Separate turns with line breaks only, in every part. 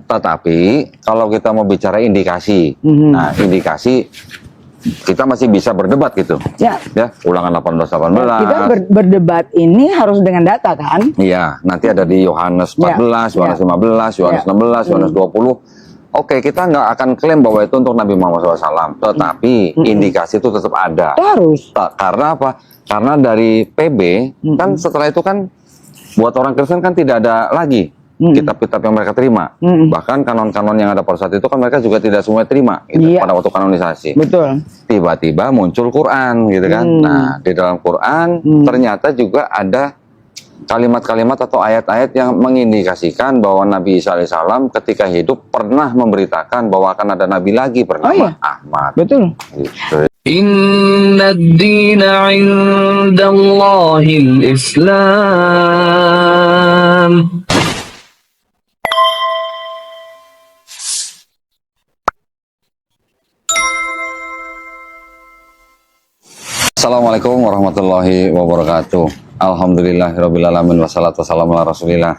Tetapi kalau kita mau bicara indikasi, nah indikasi kita masih bisa berdebat gitu.
Ya.
Ya, ulangan 18-18.
Kita berdebat ini harus dengan data kan?
Iya, nanti ada di Yohanes 14, Yohanes 15, Yohanes 16, Yohanes 20. Oke, kita nggak akan klaim bahwa itu untuk Nabi Muhammad SAW, tetapi indikasi itu tetap ada.
Itu harus.
Karena apa? Karena dari PB, kan setelah itu kan buat orang Kristen kan tidak ada lagi kitab-kitab yang mereka terima. Bahkan kanon-kanon yang ada pada saat itu kan mereka juga tidak semua terima gitu, pada waktu kanonisasi.
Betul.
Tiba-tiba muncul Quran gitu kan. Nah, di dalam Quran ternyata juga ada kalimat-kalimat atau ayat-ayat yang mengindikasikan bahwa Nabi Isa alaihissalam ketika hidup pernah memberitakan bahwa akan ada nabi lagi bernama Ahmad.
Betul.
Gitu.
Inna ad-dina 'inda Allahil Islam.
Assalamualaikum warahmatullahi wabarakatuh. Alhamdulillahirrabbilalamin. Wassalatu wassalamu ala rasulillah.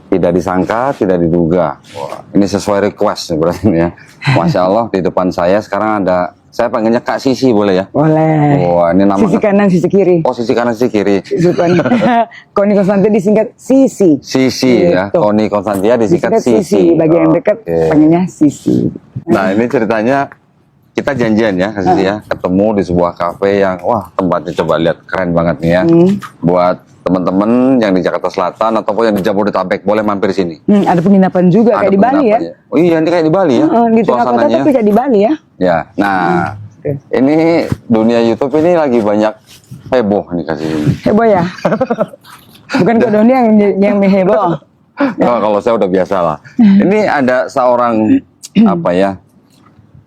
Tidak disangka, tidak diduga. Wah, ini sesuai request berarti ya. Masya Allah, di depan saya sekarang ada, saya panggilnya Kak Sisi, boleh ya?
Boleh.
Wah, ini nama
Sisi kanan, sisi kiri.
Oh, sisi kanan, sisi kiri.
Koni Konstantia disingkat Sisi.
Sisi ya, Koni Konstantia disingkat Sisi.
Bagi yang dekat panggilnya Sisi.
Nah, ini ceritanya kita janjian ya, Kak Sisi ya, ketemu di sebuah kafe yang wah tempatnya coba lihat keren banget nih ya. Buat teman-teman yang di Jakarta Selatan ataupun yang di Jabodetabek boleh mampir sini.
Ada penginapan juga
Ada
kayak di Bali ya.
Oh iya, ini kayak di Bali ya.
Di tengah kota tapi kayak di Bali ya.
Ya, nah ini dunia YouTube ini lagi banyak heboh nih Kak Sisi.
Heboh ya. Bukan Kak Doni yang heboh.
Oh, kalau saya udah biasa lah. Ini ada seorang apa ya,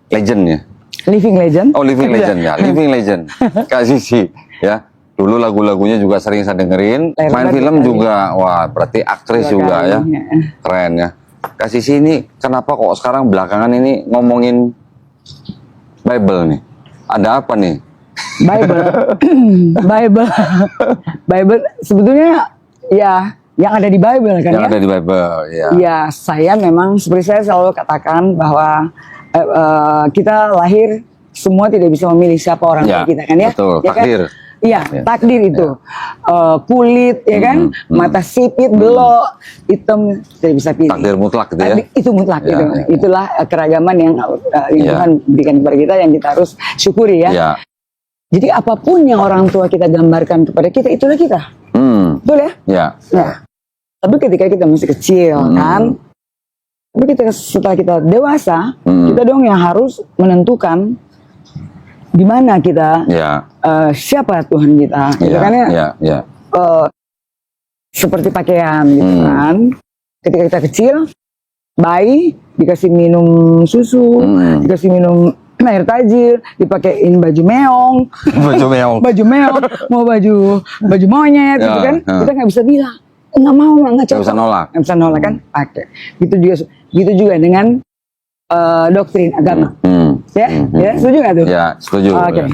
legend ya.
Living legend.
Oh, living legend ya, living legend. Kak Sisi ya. Dulu lagu-lagunya juga sering saya dengerin. Main film juga. Wah, berarti aktris juga ya. Keren ya. Kak Sisi ini kenapa kok sekarang belakangan ini ngomongin Bible nih? Ada apa nih?
Bible. Bible sebetulnya ya yang ada di Bible kan
Yang
ya.
ada di Bible, ya.
Ya, saya memang seperti saya selalu katakan bahwa kita lahir semua tidak bisa memilih siapa orang tua kita kan ya.
Betul,
ya
takdir.
Kan? Iya, takdir itu. Kulit ya kan, mata sipit, belok, hitam tidak bisa pilih.
Takdir mutlak gitu ya.
Itu mutlak
Ya,
gitu.
ya.
Itulah keragaman yang Tuhan berikan kepada kita yang kita harus syukuri ya.
Ya.
Jadi apapun yang orang tua kita gambarkan kepada kita, itulah kita. Betul ya?
Ya.
Nah, tapi ketika kita masih kecil kan, tapi setelah kita dewasa, kita dong yang harus menentukan di mana kita, siapa Tuhan kita, gitu kan ya? Seperti pakaian, gitu kan. Ketika kita kecil, bayi dikasih minum susu, dikasih minum air tajir, dipakein baju meong, baju meong, mau baju monyet, gitu kan? Kita nggak bisa bilang, nggak mau, nggak cocok, nggak bisa nolak kan? Pakai. Gitu juga dengan doktrin agama. Ya, setuju nggak tuh?
Ya, setuju.
Oke.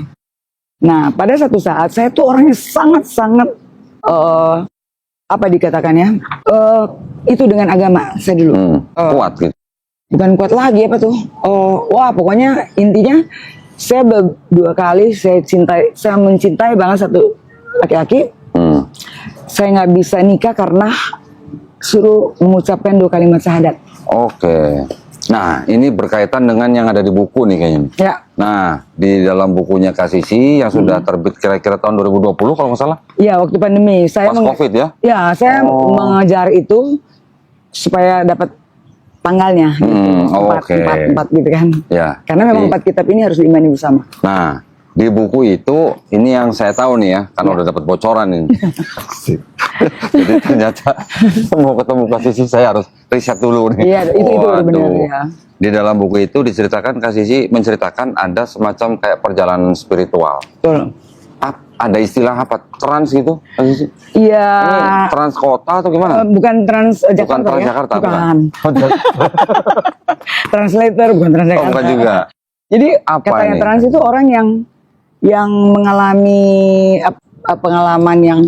Nah, pada satu saat saya tuh orangnya sangat apa dikatakannya? Itu dengan agama saya dulu.
Kuat gitu.
Bukan kuat lagi apa tuh? Wah, pokoknya intinya saya dua kali saya mencintai banget satu laki-laki. Saya nggak bisa nikah karena suruh mengucapkan 2 kalimat syahadat.
Oke. Nah, ini berkaitan dengan yang ada di buku nih kayaknya.
Ya.
Nah, di dalam bukunya Kak Sisi yang sudah terbit kira-kira tahun 2020 kalau nggak salah.
Iya, waktu pandemi. Saya
Pas COVID ya?
Ya, saya mengejar itu supaya dapat tanggalnya. Empat gitu kan. Ya. Karena memang 4 kitab ini harus diimani bersama.
Nah, di buku itu, ini yang saya tahu nih ya, karena udah dapat bocoran ini. Jadi ternyata mau ketemu Kak Sisi saya harus riset dulu nih.
Iya, itu benar ya.
Di dalam buku itu diceritakan Kak Sisi menceritakan ada semacam kayak perjalanan spiritual.
Betul.
Ada istilah apa? Trans gitu? Kak Sisi?
Iya.
Ini trans kota atau gimana?
Bukan trans Jakarta.
Bukan trans
ya?
Jakarta.
Bukan. Translator bukan trans Jakarta.
Bukan juga.
Jadi
apa
katanya
ini?
trans itu orang yang mengalami pengalaman yang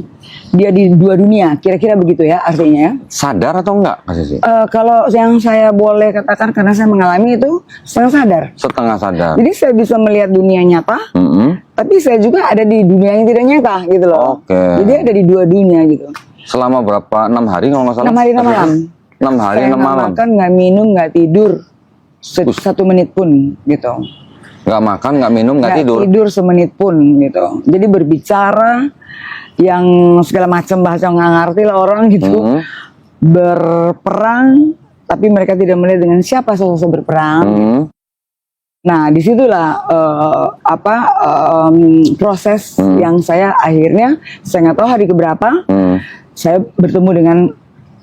dia di dua dunia, kira-kira begitu ya artinya.
Sadar atau enggak Kak Sisi?
Kalau yang saya boleh katakan karena saya mengalami itu setengah sadar.
Setengah sadar.
Jadi saya bisa melihat dunia nyata, tapi saya juga ada di dunia yang tidak nyata gitu loh.
Oke.
Jadi ada di dua dunia gitu.
Selama berapa? 6 hari kalau nggak salah?
6 hari 6 malam.
6 hari
Saya
6
nggak
malam.
makan, nggak minum, nggak tidur 1 menit pun gitu.
Nggak makan, nggak minum, nggak tidur.
Tidur semenit pun gitu. Jadi berbicara yang segala macam bahasa nggak ngerti lah orang gitu. Berperang, tapi mereka tidak melihat dengan siapa sosok berperang. Nah, disitulah proses yang saya akhirnya saya nggak tahu hari keberapa saya bertemu dengan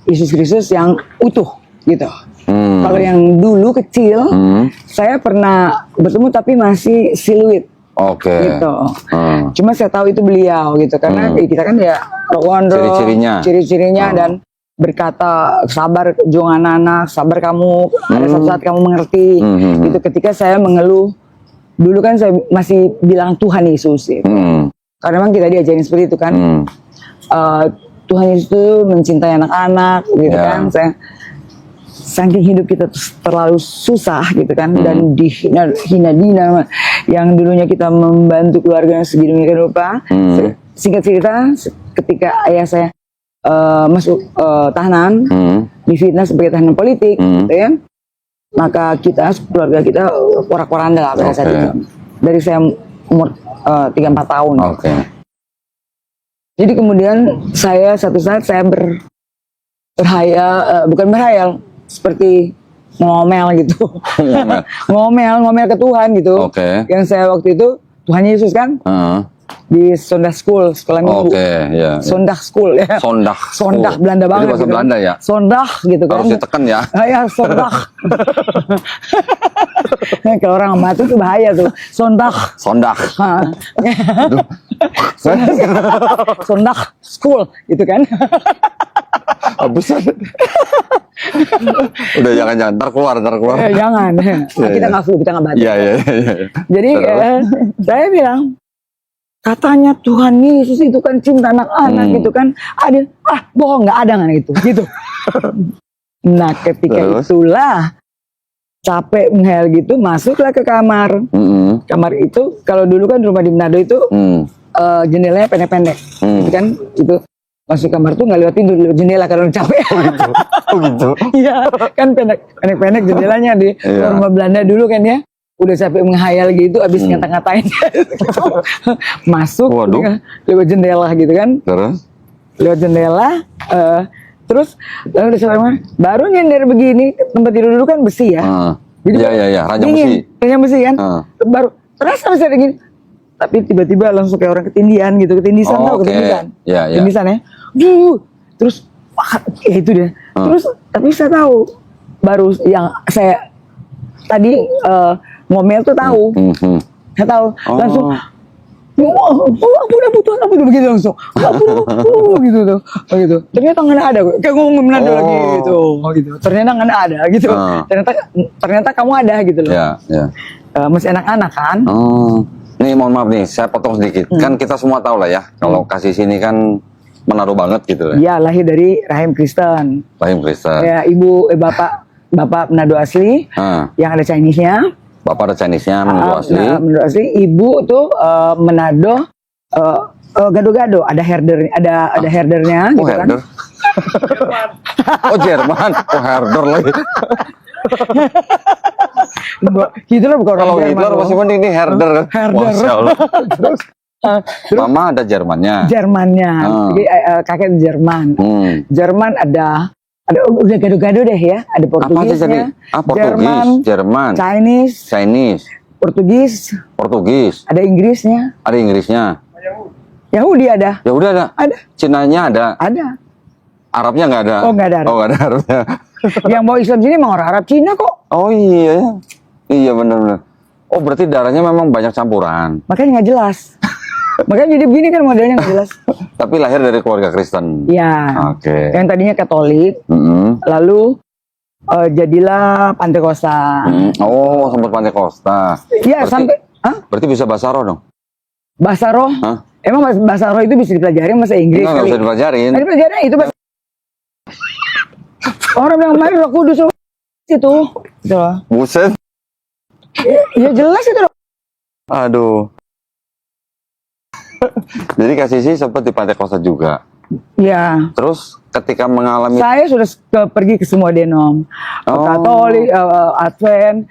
Yesus Kristus yang utuh gitu. Kalau yang dulu kecil, saya pernah bertemu tapi masih siluet.
Oke.
Gitu. Cuma saya tahu itu beliau gitu karena kita kan ya wonder ciri-cirinya dan berkata sabar juang anak, sabar kamu, ada satu saat kamu mengerti. Itu ketika saya mengeluh, dulu kan saya masih bilang Tuhan Yesus gitu. Karena memang kita diajarin seperti itu kan. Tuhan Yesus itu mencintai anak-anak gitu kan. Saya saking hidup kita terlalu susah gitu kan, dan dihina yang dulunya kita membantu keluarga yang sedemikian rupa. Singkat cerita, ketika ayah saya masuk tahanan, difitnah sebagai tahanan politik, gitu ya, maka kita keluarga kita porak-poranda lah pada saat itu. Dari saya umur 3-4 tahun. Jadi kemudian saya satu saat saya bukan berhayal, seperti ngomel gitu. ngomel ke Tuhan gitu. Yang saya waktu itu Tuhan Yesus kan di Sondag School, sekolah minggu. Sondag School ya. Sondag Belanda banget.
Bahasa
gitu.
Belanda ya.
Sondag gitu kan.
Harus ditekan ya.
Ya Sondag. Kalau orang mati itu bahaya tuh. Sondag. Sondag School gitu kan.
Udah jangan ntar keluar.
Jangan. Kita nggak flu, kita nggak batuk. Jadi saya bilang, katanya Tuhan Yesus itu kan cinta anak-anak gitu kan. Ada, bohong, nggak ada itu gitu. Nah ketika itulah capek menghayal gitu, masuklah ke kamar. Kamar itu kalau dulu kan rumah di Manado itu jendelanya pendek-pendek, gitu kan. Itu masuk kamar tuh nggak lewat pintu, lewat jendela kalau capek.
Oh gitu.
Iya, kan pendek-pendek jendelanya di rumah Belanda dulu kan ya. Udah capek menghayal gitu, abis ngata-ngatain masuk lewat jendela gitu kan. Lewat jendela, terus lalu baru nyender begini, tempat tidur dulu kan besi ya. Ranjang besi kan. Baru terasa bisa begini. Tapi tiba-tiba langsung kayak orang ketindihan gitu, ketindisan tau ketindisan. Ketindisan ya. Terus itu deh. Terus tapi saya tahu baru yang saya tadi ngomel tuh tahu. Saya tahu langsung aku udah butuh begitu langsung. Gitu tuh. Begitu. Ternyata nggak ada, kayak ngomong Manado lagi gitu. Ternyata nggak ada gitu. Ternyata kamu ada gitu loh. Masih anak-anak kan.
Nih mohon maaf nih, saya potong sedikit. Kan kita semua tahu lah ya, kalau Kak Sisi ini kan Manado banget gitu ya.
Iya, lahir dari rahim Kristen. Ya, bapak Manado asli, yang ada Chinese-nya.
Bapak ada Chinese-nya, Manado asli.
Manado asli. Ibu tuh Manado gado-gado, ada herdernya.
Oh,
gitu
herder.
Kan.
Jerman. Oh, herder lagi.
Hitler bukan orang
Kalau
Jerman.
Hitler masih mending ini herder. Masya Allah. Terus Mama ada Jermannya.
Jadi kakek Jerman. Jerman ada udah gado-gado deh ya. Ada Portugisnya.
Jerman. Chinese.
Portugis. Ada Inggrisnya. Yahudi ada. Ada.
Cinanya ada. Arabnya nggak ada.
Oh nggak ada.
Arabnya.
Yang bawa Islam sini emang orang Arab Cina kok.
Oh iya. Iya benar. Oh berarti darahnya memang banyak campuran.
Makanya nggak jelas. Makanya jadi begini kan modelnya nggak jelas.
Tapi lahir dari keluarga Kristen.
Iya. Yang tadinya Katolik, lalu jadilah Pantekosta.
Oh sempat Pantekosta.
Iya sampai.
Berarti bisa bahasa roh dong?
Bahasa roh? Emang bahasa roh itu bisa dipelajari bahasa Inggris
Enggak
kali?
usah dipelajarin.
Nah, dipelajari itu bahasa. Orang bilang kemarin Roh Kudus itu. Gitu loh.
Buset.
Ya jelas itu loh.
Aduh. Jadi Kak Sisi sempat di Pantai Kosta juga.
Ya.
Terus ketika mengalami
Saya sudah pergi ke semua denom.
Oh.
Katolik, Advent,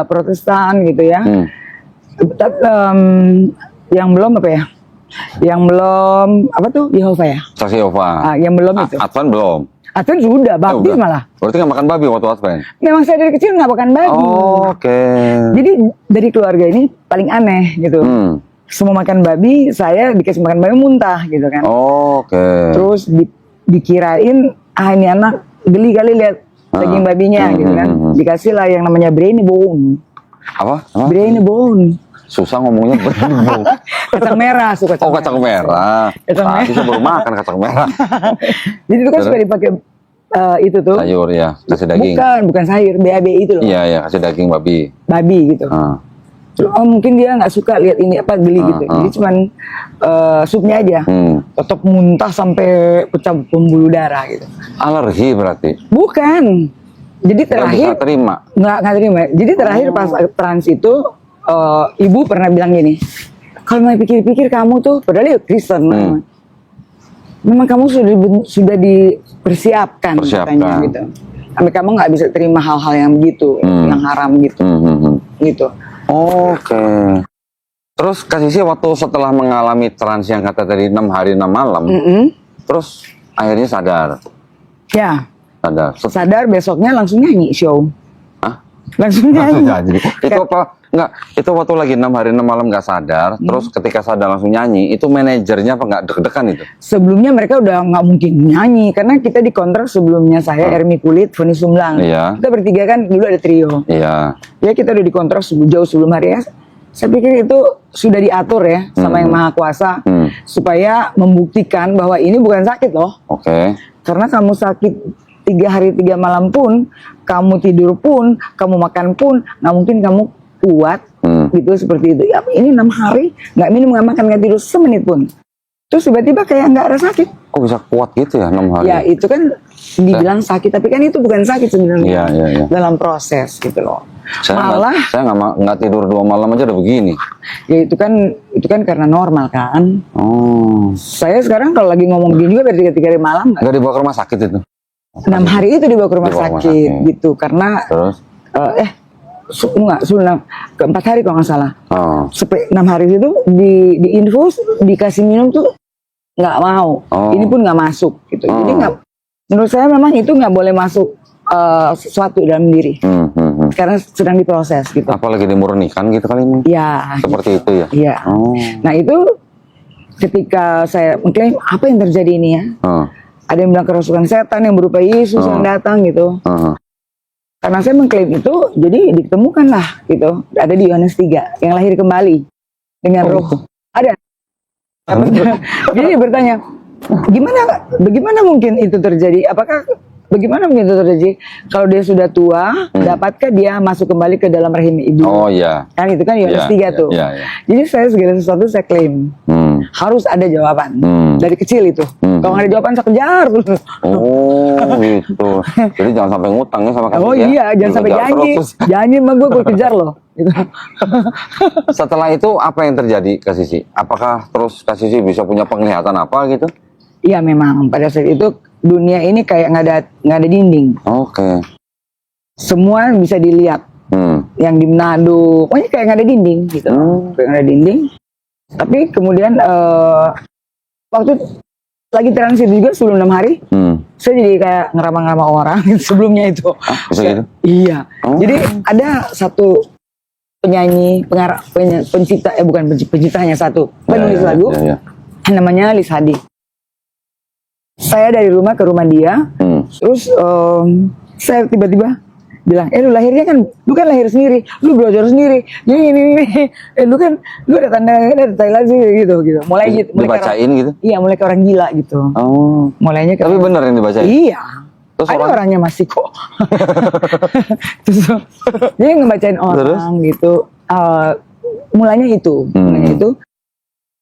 Protestan gitu ya. Yang belum apa ya? Yang belum apa tuh? Yehova ya?
Saksi Yehova.
Yang belum itu.
Advan belum.
Advent sudah, baptis
udah.
malah.
Berarti nggak makan babi waktu Advan?
Memang saya dari kecil nggak makan babi.
Oh, oke.
Jadi dari keluarga ini paling aneh gitu. Semua makan babi, saya dikasih makan babi muntah gitu kan.
Oh, oke.
Terus dikirain ini anak geli kali lihat daging babinya gitu kan. Dikasih lah yang namanya brainy bone.
Apa?
Brainy bone.
Susah ngomongnya berbau.
Kacang merah, suka kacang
Oh, kacang merah.
Kacang merah.
Tadi saya baru makan kacang merah.
Jadi itu kan suka dipakai itu tuh.
Sayur ya, kasih daging.
Bukan sayur, BAB itu loh.
Iya, kasih daging babi.
Babi gitu. Oh mungkin dia nggak suka lihat ini apa geli gitu. Jadi cuman supnya aja. Tetap muntah sampai pecah pembuluh darah gitu.
Alergi berarti.
Bukan. Jadi
Nggak
terakhir
bisa terima.
nggak terima. Jadi terakhir pas trans itu ibu pernah bilang gini, kalau mau pikir-pikir kamu tuh padahal ya Kristen, memang kamu sudah dipersiapkan katanya gitu. Sampai kamu nggak bisa terima hal-hal yang begitu, yang haram gitu, gitu.
Oke. Terus Kak Sisi waktu setelah mengalami trans yang kata tadi 6 hari 6 malam, terus akhirnya sadar.
Ya.
Sadar
Besoknya langsung nyanyi show.
Hah?
Langsung nyanyi.
Itu apa? Enggak, itu waktu lagi 6 hari 6 malam nggak sadar, terus ketika sadar langsung nyanyi, itu manajernya apa nggak deg-degan itu?
Sebelumnya mereka udah nggak mungkin nyanyi, karena kita dikontrak sebelumnya saya, Ermi Kulit, Foni Sumlang.
Iya.
Kita bertiga kan dulu ada trio.
Iya.
Ya kita udah dikontrak jauh sebelum hari ya. Saya pikir itu sudah diatur ya sama yang Maha Kuasa, supaya membuktikan bahwa ini bukan sakit loh.
Oke.
Karena kamu sakit 3 hari 3 malam pun, kamu tidur pun, kamu makan pun, nggak mungkin kamu kuat gitu seperti itu. Ya ini 6 hari nggak minum nggak makan nggak tidur semenit pun. Terus tiba-tiba kayak nggak ada sakit.
Kok bisa kuat gitu ya 6 hari?
Ya itu kan dibilang sakit, tapi kan itu bukan sakit sebenarnya.
Iya.
Dalam proses gitu loh.
Saya nggak tidur 2 malam aja udah begini.
Ya itu kan karena normal kan.
Oh.
Saya sekarang kalau lagi ngomong begini juga dari 3 hari malam
Nggak dibawa ke rumah sakit itu?
6 hari itu dibawa ke rumah sakit gitu karena
terus
enggak, ke 4 hari kalau nggak salah. Sampai 6 hari itu di infus dikasih minum tuh nggak mau. Ini pun nggak masuk gitu. Jadi menurut saya memang itu nggak boleh masuk sesuatu dalam diri. Karena sedang diproses gitu.
Apalagi dimurnikan gitu kali ini.
Ya.
Seperti itu ya.
Iya. Nah itu ketika saya mengklaim apa yang terjadi ini ya. Ada yang bilang kerasukan setan yang berupa Yesus yang datang gitu. Karena saya mengklaim itu, jadi ditemukanlah gitu. Ada di Yohanes 3 yang lahir kembali dengan roh. Ada. Jadi bertanya, bagaimana mungkin itu terjadi? Bagaimana mungkin itu terjadi? Kalau dia sudah tua, dapatkah dia masuk kembali ke dalam rahim ibu?
Oh iya.
Kan itu kan Yohanes 3 tuh. Jadi saya segala sesuatu saya klaim. Harus ada jawaban. Dari kecil itu. Kalau nggak ada jawaban saya kejar.
Oh gitu. Jadi jangan sampai ngutang ya sama Kak Sisi.
Oh iya, jangan sampai janji. Janji sama gue kejar loh. Gitu.
Setelah itu apa yang terjadi Kak Sisi? Apakah terus Kak Sisi bisa punya penglihatan apa gitu?
Iya memang pada saat itu dunia ini kayak nggak ada dinding.
Oke.
Semua bisa dilihat. Yang di Manado, pokoknya kayak nggak ada dinding gitu. Kayak nggak ada dinding. Tapi kemudian waktu lagi transit juga sebelum 6 hari, saya jadi kayak ngeramah-ngeramah orang sebelumnya itu.
Bisa gitu?
Iya. Jadi ada satu penyanyi, pencipta, bukan penciptanya satu, penulis lagu, namanya Lis Hadi. Saya dari rumah ke rumah dia, terus saya tiba-tiba bilang, lu lahirnya kan, lu kan lahir sendiri, lu belajar sendiri, ini, lu ada tanda Thailand sih gitu. Mulai
dibacain gitu?
Iya, mulai ke orang gila gitu. Oh. Mulainya
tapi bener yang dibacain?
Iya.
Terus
ada orangnya masih kok. Terus dia ngebacain orang gitu. Mulainya itu.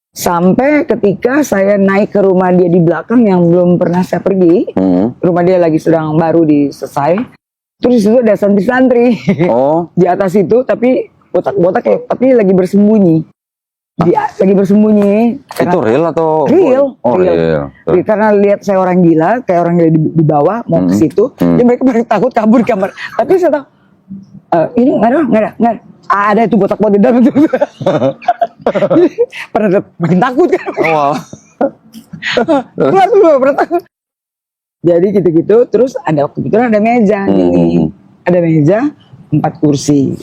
Sampai ketika saya naik ke rumah dia di belakang yang belum pernah saya pergi, rumah dia lagi sedang baru selesai. Terus di situ ada santri-santri di atas itu, tapi botak-botak kayak, tapi lagi bersembunyi. Lagi bersembunyi.
Itu real atau?
Real.
Oh, real.
Jadi, karena lihat saya orang gila, kayak orang gila di bawah mau ke situ, jadi mereka paling takut kabur di kamar. Tapi saya tahu, ini nggak ada. Ada itu botak-botak di dalam itu. Pernah makin takut kan?
Oh,
Keluar dulu, pernah takut. Jadi gitu-gitu, terus kebetulan ada meja gini. Ada meja, 4 kursi.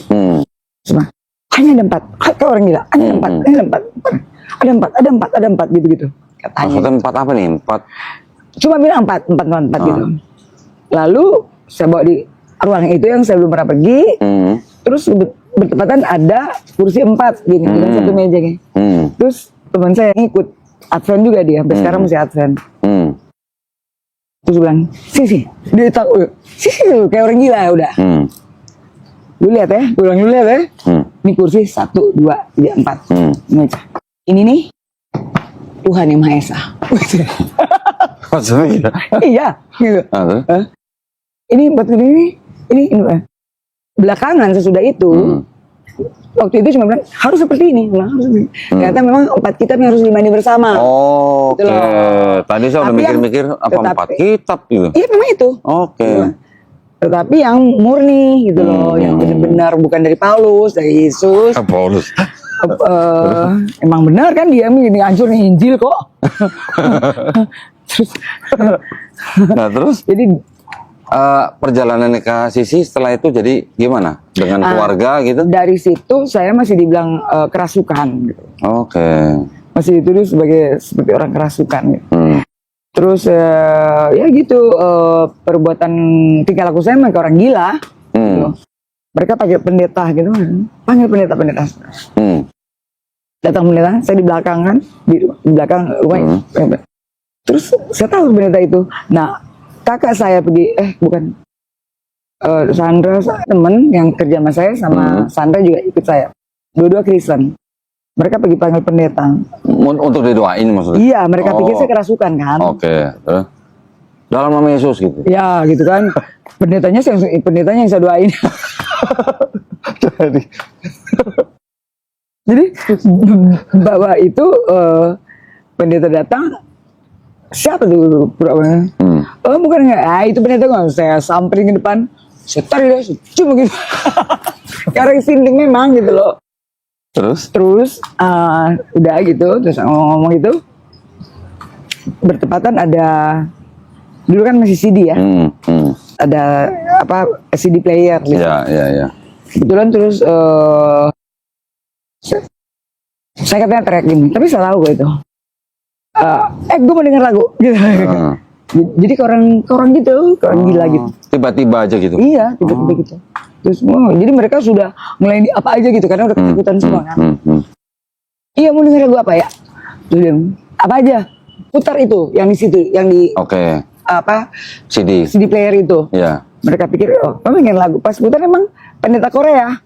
Cuma, hanya ada 4. Kayak orang gila, hanya ada 4. Ada 4 gitu-gitu. Katanya.
Maksudnya 4 apa nih? 4?
Cuma bilang 4 gitu. Lalu saya bawa di ruang itu yang saya belum pernah pergi. Terus bertepatan ada kursi 4 gini, dengan satu meja gini. Terus teman saya ngikut, advent juga dia, sampai sekarang masih advent. Terus bilang, sih, dia tahu, kayak orang gila udah. Lu lihat ya, lu lihat ya. Ini kursi 1, 2, 3, 4. Ini nih Tuhan yang Maha Esa.
Maksudnya gitu?
Iya, gitu. Ini buat ini belakangan sesudah itu. Waktu itu cuma bilang harus seperti ini, ternyata memang 4 kitab yang harus diimani bersama.
Oh,
gitu
oke.
loh.
Tadi saya udah
Tapi
mikir-mikir apa 4 kitab gitu.
Iya memang itu.
Oke.
Tetapi yang murni gitu loh, yang benar-benar bukan dari Paulus, dari Yesus.
Paulus.
Emang benar kan dia ini hancur nih Injil kok.
Terus
Jadi
perjalanan ke Sisi setelah itu jadi gimana dengan keluarga gitu?
dari situ saya masih dibilang kerasukan gitu.
Oke.
Masih dituduh seperti orang kerasukan gitu. Terus ya gitu, perbuatan tingkah laku saya memang orang gila gitu. Mereka pakai pendeta gitu, panggil pendeta. Datang pendeta, saya di belakang kan, di belakang rumah. Terus saya tahu pendeta itu. Nah, kakak saya pergi, Sandra, temen yang kerja sama saya, sama Sandra juga ikut saya. Dua-dua Kristen. Mereka pergi panggil pendeta.
Untuk didoain maksudnya?
Iya, mereka pikir saya kerasukan kan.
Oke. Dalam nama Yesus gitu?
Ya, gitu kan. Pendetanya yang saya doain. Jadi, bahwa itu pendeta datang, siapa tuh pura-pura? Oh, bukan enggak. Itu pendeta kan. Saya samperin ke depan. Saya tarik dia, cuma gitu. Karena sinting memang gitu loh. Terus udah gitu, terus ngomong gitu. Bertepatan ada, dulu kan masih CD ya. Ada CD player gitu.
Iya.
Kebetulan terus saya katanya track gini, tapi saya tahu itu. Gue mau denger lagu gitu. Jadi ke orang gitu, ke orang gila gitu.
Tiba-tiba aja gitu?
Iya, tiba-tiba gitu. Terus jadi mereka sudah mulai apa aja gitu, karena udah ketakutan semua kan. Iya, mau denger lagu apa ya? Terus dia, apa aja? Putar itu, yang di situ, yang di CD player itu.
Iya.
Mereka pikir, kamu ingin lagu. Pas putar emang pendeta Korea.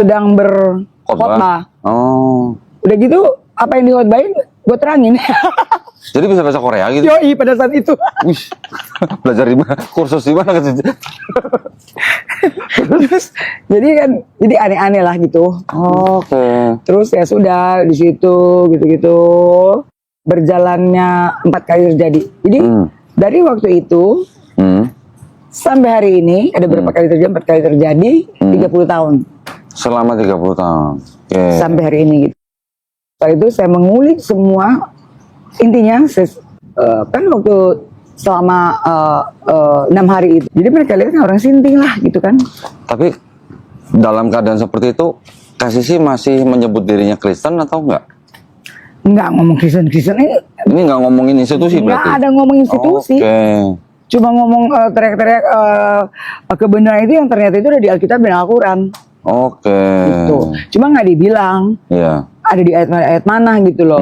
Sedang berkhotbah. Udah gitu, apa yang dikhotbahin, gue terangin.
Jadi bisa bahasa Korea gitu?
Yoi, pada saat itu.
Wih, belajar di mana? Kursus di mana?
Terus, jadi aneh-aneh lah gitu.
Oke.
Terus ya sudah di situ gitu-gitu. Berjalannya 4 kali terjadi. Jadi dari waktu itu sampai hari ini ada berapa kali terjadi? 4 kali terjadi, 30 tahun.
Selama 30 tahun. Oke.
Sampai hari ini gitu. Setelah itu saya mengulik semua. Intinya kan waktu selama 6 hari itu, jadi mereka lihat kan orang sinting lah gitu kan.
Tapi dalam keadaan seperti itu, Kak Sisi masih menyebut dirinya Kristen atau enggak?
Enggak ngomong Kristen
ini enggak ngomongin institusi berarti?
Enggak ada ngomong institusi. Cuma ngomong teriak-teriak kebenaran itu yang ternyata itu udah di Alkitab dan Al-Quran. Gitu. Cuma nggak dibilang.
Iya.
Ada di ayat mana gitu loh.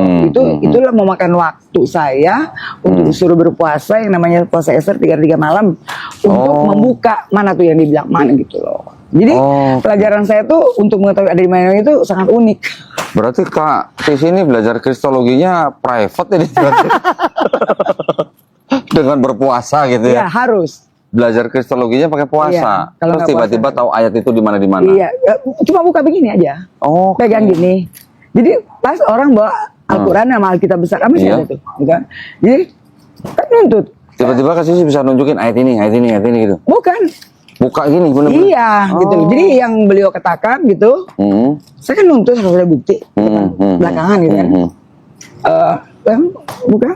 Itulah memakan waktu saya untuk disuruh berpuasa yang namanya puasa Ester 3 malam untuk membuka mana tuh yang dibilang mana gitu loh. Jadi
Oh.
pelajaran saya tuh untuk mengetahui ada di mana itu sangat unik.
Berarti Kak Tis ini belajar kristologinya private ini berarti. Dengan berpuasa gitu
Iya
ya.
harus.
Belajar kristologinya pakai puasa.
Iya, kalau
Terus
nggak
tiba-tiba
puasa.
tahu ayat itu di mana.
Iya, cuma buka begini aja.
Oh.
Pegang gini. Jadi pas orang bawa Al-Quran sama Alkitab besar, masih
Iya.
ada tuh, kan? Jadi kan nuntut.
Tiba-tiba Kak Sisi bisa nunjukin ayat ini gitu.
Bukan.
Buka gini bener-bener.
Iya, gitu. Jadi yang beliau katakan gitu, saya kan nuntut harus ada bukti belakangan gitu kan. Buka,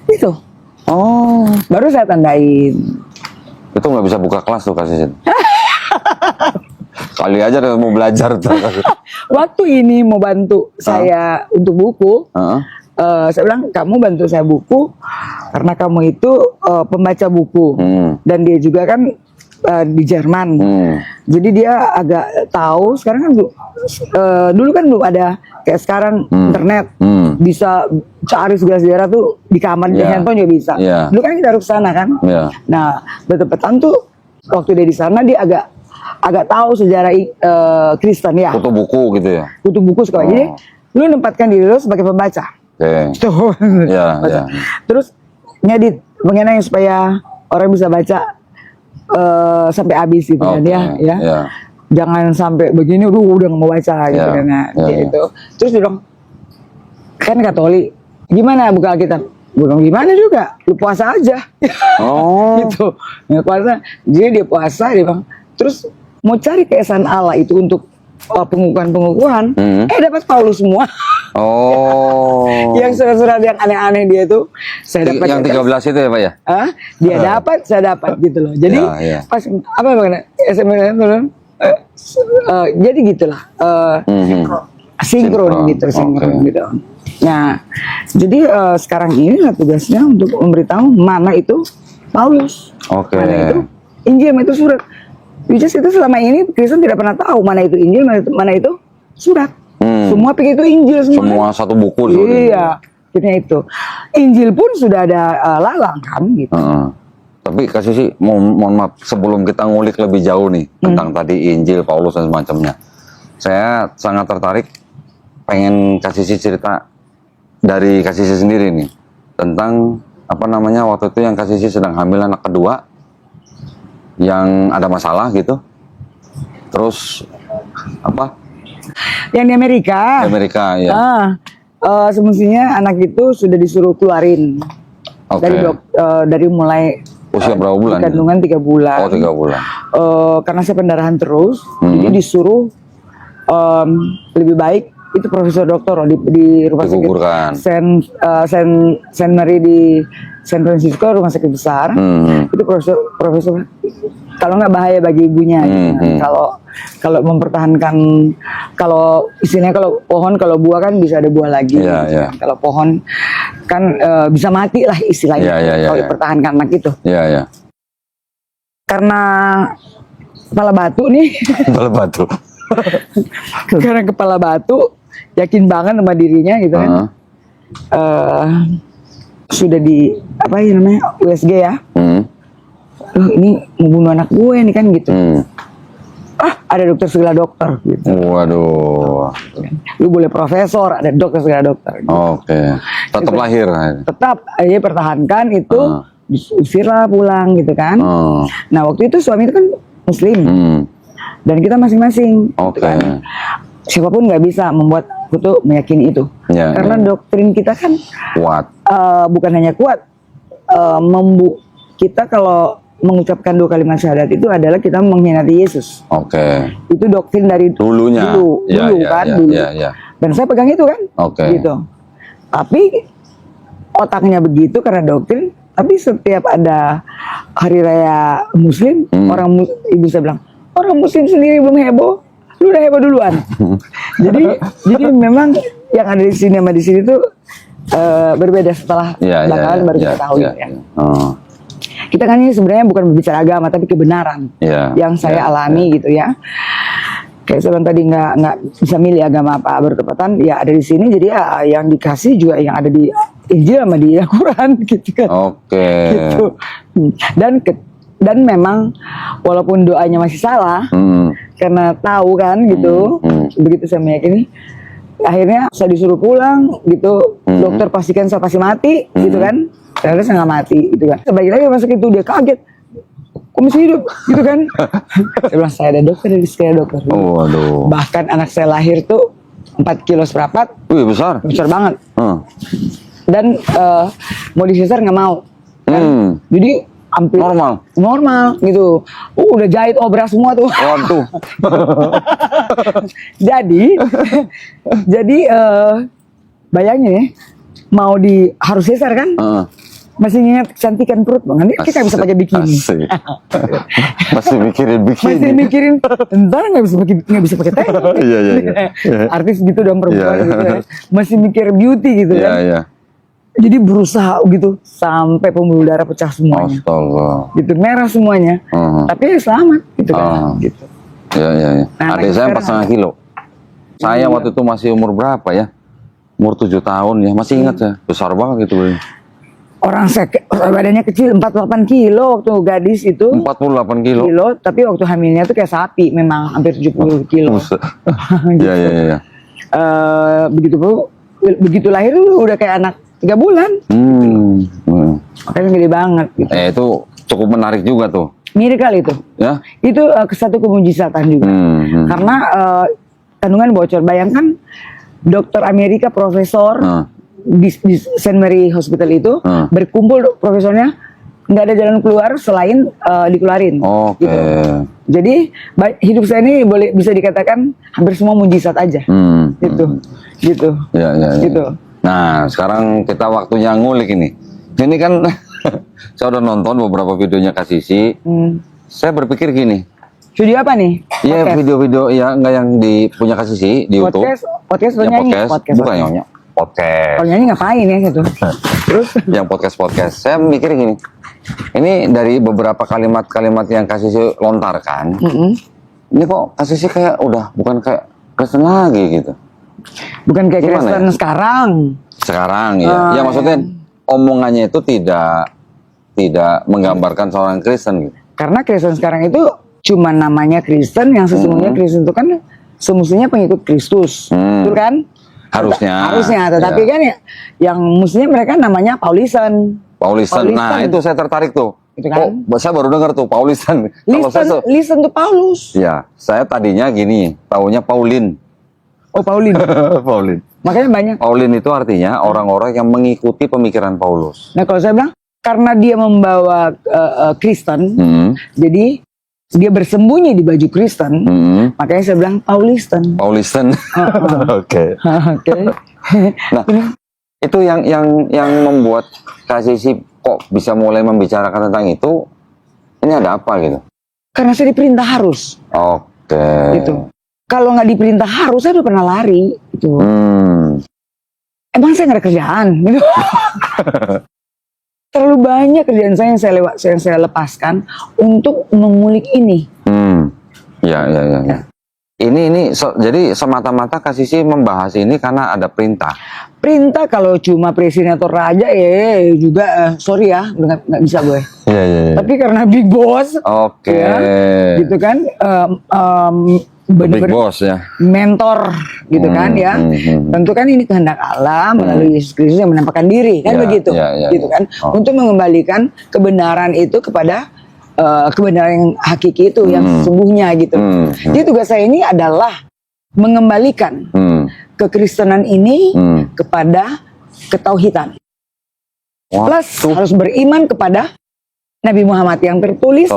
itu.
Oh.
Baru saya tandain.
Itu nggak bisa buka kelas tuh Kak Sisi. Kali aja udah mau belajar tuh.
Waktu ini mau bantu saya untuk buku,
Heeh.
saya bilang kamu bantu saya buku karena kamu itu pembaca buku dan dia juga kan di Jerman. Jadi dia agak tahu sekarang kan dulu kan belum ada kayak sekarang internet bisa cari segala sejarah tuh di kamar di
Yeah.
handphone juga bisa.
Yeah.
Dulu kan kita harus ke sana kan.
Yeah.
Nah betul-betul tuh waktu dia di sana dia agak tahu sejarah Kristen ya.
Foto buku gitu ya.
Kutu buku sekolah. Jadi lu nempatkan diri lu sebagai pembaca.
Oke.
Tuh.
Ya, ya.
Terus ngedit bagaimana supaya orang bisa baca sampai habis gitu kan
Oke,
ya.
ya.
Jangan sampai begini udah nggak mau baca gitu
Ya,
kan. Nah,
ya,
gitu. Terus dia bilang kan Katolik. Gimana buka Alkitab? Gue bilang gimana juga, lu puasa aja.
Oh.
Gitu. Ya, puasa. Jadi dia puasa dia bilang. Terus mau cari keesaan Allah itu untuk pengukuhan, dapat Paulus semua.
Oh.
Yang surat-surat yang aneh-aneh dia tuh saya dapat.
Yang 13 itu ya Pak ya?
Hah? Dia dapat, saya dapat gitu loh. Jadi
Ya, ya.
pas apa bagaimana SMS itu jadi gitulah sinkron gitu, sinkron
Oke.
gitu. Nah, jadi sekarang ini tugasnya untuk memberitahu mana itu Paulus,
Oke.
mana itu Injil, mana itu surat. Which is itu selama ini Kristen tidak pernah tahu mana itu Injil, mana itu surat. Semua pikir itu Injil semua.
Semua satu buku seperti
Iya, akhirnya itu. Injil pun sudah ada lalang kan gitu.
Heeh. Tapi Kak Sisi, mohon maaf, sebelum kita ngulik lebih jauh nih tentang tadi Injil, Paulus dan semacamnya, saya sangat tertarik pengen Kak Sisi cerita dari Kak Sisi sendiri nih tentang apa namanya waktu itu yang Kak Sisi sedang hamil anak kedua yang ada masalah gitu, terus apa
Yang di Amerika.
di Amerika ya.
Semestinya anak itu sudah disuruh keluarin
Oke.
dari mulai
Usia berapa bulan?
kandungan 3 bulan.
Oh 3 bulan.
Karena saya pendarahan terus, jadi disuruh lebih baik itu profesor doktor di rumah sakit
Digugurkan.
Saint Mary di San Francisco, rumah sakit besar. Itu profesor kalau nggak bahaya bagi ibunya gitu kan. Kalau mempertahankan, kalau istilahnya kalau pohon, kalau buah kan bisa ada buah lagi
Iya,
gitu
iya.
kan. Kalau pohon kan bisa mati lah istilahnya
Iya, iya, iya,
kalau
iya.
dipertahankan anak itu.
Iya ya.
Karena kepala batu nih
Kepala batu.
karena kepala batu yakin banget sama dirinya gitu kan. Sudah di apa ya namanya USG ya. Loh ini mau bunuh anak gue nih kan gitu. Ada dokter segala dokter gitu.
Waduh.
Lu boleh profesor, ada dokter segala dokter gitu.
Oke. Tetap lahir.
Tetap aja pertahankan itu, diusirlah pulang gitu kan. Nah waktu itu suami itu kan muslim dan kita masing-masing gitu
Oke.
kan. Siapapun nggak bisa membuat itu meyakini itu.
Ya,
Karena doktrin kita kan
Kuat.
bukan hanya kuat, kita kalau mengucapkan 2 kalimat syahadat itu adalah kita mengkhianati Yesus.
Oke.
Itu doktrin dari
Dulunya.
dulu
Ya, ya,
kan,
ya,
dulu.
ya, ya.
Dan saya pegang itu kan,
Oke.
gitu. Tapi otaknya begitu karena doktrin. Tapi setiap ada hari raya Muslim, ibu saya bilang orang Muslim sendiri belum heboh, lu udah heboh duluan. jadi memang yang ada di sini sama di sini tuh berbeda setelah belakangan baru kita tahu ya. Kita kan ini sebenarnya bukan berbicara agama tapi kebenaran yang saya alami gitu ya. Kayak saya bilang tadi nggak bisa milih agama apa bertepatan ya ada di sini, jadi ya yang dikasih juga yang ada di Injil sama di Al-Quran gitu kan.
Oke.
Gitu. Dan Dan memang walaupun doanya masih salah, karena tahu kan gitu, begitu saya meyakini, akhirnya saya disuruh pulang gitu. Dokter pastikan saya pasti mati gitu kan. Ternyata saya nggak mati gitu kan. Sebagai lagi masuk itu dia kaget, kok masih hidup gitu kan. Saya bilang saya ada dokter, saya dokter.
Oh, aduh.
Bahkan anak saya lahir tuh 4 kilo seperempat,
Wih, besar.
besar banget.
Hmm.
Dan mau disesar nggak mau kan? Jadi hampir normal gitu. Udah jahit obras semua tuh.
Waduh.
jadi bayangin ya, mau harus sesar kan? Masih ingat kecantikan perut banget. Kita bisa pakai bikini.
Asik. Masih mikirin bikini.
Masih mikirin, ntar nggak bisa pakai tank.
Iya.
Artis gitu dong perempuan
Iya.
gitu kan. Masih mikir beauty gitu kan.
Iya.
Jadi berusaha gitu sampai pembuluh darah pecah semuanya.
Astaga.
Gitu merah semuanya. Tapi selamat gitu kan. Gitu.
Iya.
Nah,
Adik saya
sekarang
4,5 kilo. Saya waktu itu masih umur berapa ya? Umur 7 tahun ya. Masih ingat ya. Besar banget gitu.
Orang badannya kecil 48 kilo waktu gadis itu.
48 kilo.
Tapi waktu hamilnya tuh kayak sapi, memang hampir 70 kilo.
Iya.
Begitu lahir udah kayak anak 3 bulan. Makanya gede banget gitu.
Itu cukup menarik juga tuh.
Miracle itu.
Ya.
Itu satu kemujizatan juga. Karena kandungan bocor. Bayangkan dokter Amerika, profesor di St. Mary Hospital itu berkumpul profesornya, nggak ada jalan keluar selain dikeluarin.
Oke.
Gitu. Jadi hidup saya ini bisa dikatakan hampir semua mujizat aja. Gitu.
Ya.
Gitu.
Nah, sekarang kita waktunya ngulik ini. Ini kan saya udah nonton beberapa videonya Kak Sisi. Saya berpikir gini.
Video apa nih?
Iya, video-video ya nggak yang punya Kak Sisi di YouTube.
Podcast
Yang
nyanyi.
bukan nyonya. Podcast.
Kalau nyanyi ngapain ya gitu. Terus
yang podcast. Saya mikir gini. Ini dari beberapa kalimat-kalimat yang Kak Sisi lontarkan. Ini kok Kak Sisi kayak udah bukan kayak Kristen lagi gitu.
bukan kayak
Gimana
Kristen
ya?
sekarang.
Ya maksudnya omongannya itu tidak menggambarkan seorang Kristen gitu.
Karena Kristen sekarang itu cuma namanya Kristen, yang sesungguhnya Kristen itu kan semestinya pengikut Kristus, betul kan?
Harusnya.
Tetapi
ya.
kan yang mestinya mereka namanya Paulisten.
Nah, itu saya tertarik tuh.
Itu kan?
Saya baru dengar tuh Paulisten.
Listen to Paulus.
Ya, saya tadinya gini, taunya Paulin.
Oh, Paulin.
Paulin.
Makanya banyak.
Paulin itu artinya orang-orang yang mengikuti pemikiran Paulus.
Nah, kalau saya bilang karena dia membawa Kristen, jadi dia bersembunyi di baju Kristen, makanya saya bilang Paulisten.
Oke.
Oke.
Nah, itu yang membuat Kak Sisi kok bisa mulai membicarakan tentang itu. Ini ada apa gitu?
Karena saya diperintah harus.
Oke.
Gitu. Kalau nggak diperintah harus, saya udah pernah lari. Gitu. Emang saya nggak ada kerjaan. Gitu. Terlalu banyak kerjaan saya yang saya lepaskan untuk mengulik ini.
Ya. Jadi semata-mata Kak Sisi membahas ini karena ada perintah.
Perintah kalau cuma presiden atau raja juga sorry ya, nggak bisa gue.
Iya.
Tapi karena big boss, ya, gitu kan,
Big boss ya.
mentor, gitu kan ya. Tentu kan ini kehendak Allah melalui Yesus Kristus yang menampakkan diri, kan begitu, gitu kan, untuk mengembalikan kebenaran itu kepada kebenaran yang hakiki itu, yang sesungguhnya gitu. Jadi tugas saya ini adalah mengembalikan kekristenan ini kepada ketauhidan. Plus harus beriman kepada Nabi Muhammad yang tertulis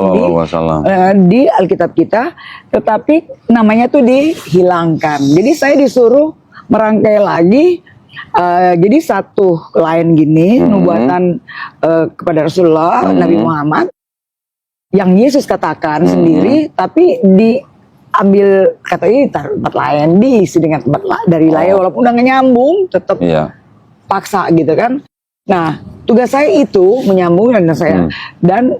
di Alkitab kita, tetapi namanya tuh dihilangkan. Jadi saya disuruh merangkai lagi. Jadi satu lain gini, nubuatan kepada Rasulullah Nabi Muhammad yang Yesus katakan sendiri, tapi diambil katanya tempat lain, diisi dengan tempat dari lain, walaupun udah nyambung, tetap paksa gitu kan. Nah, tugas saya itu menyambung dan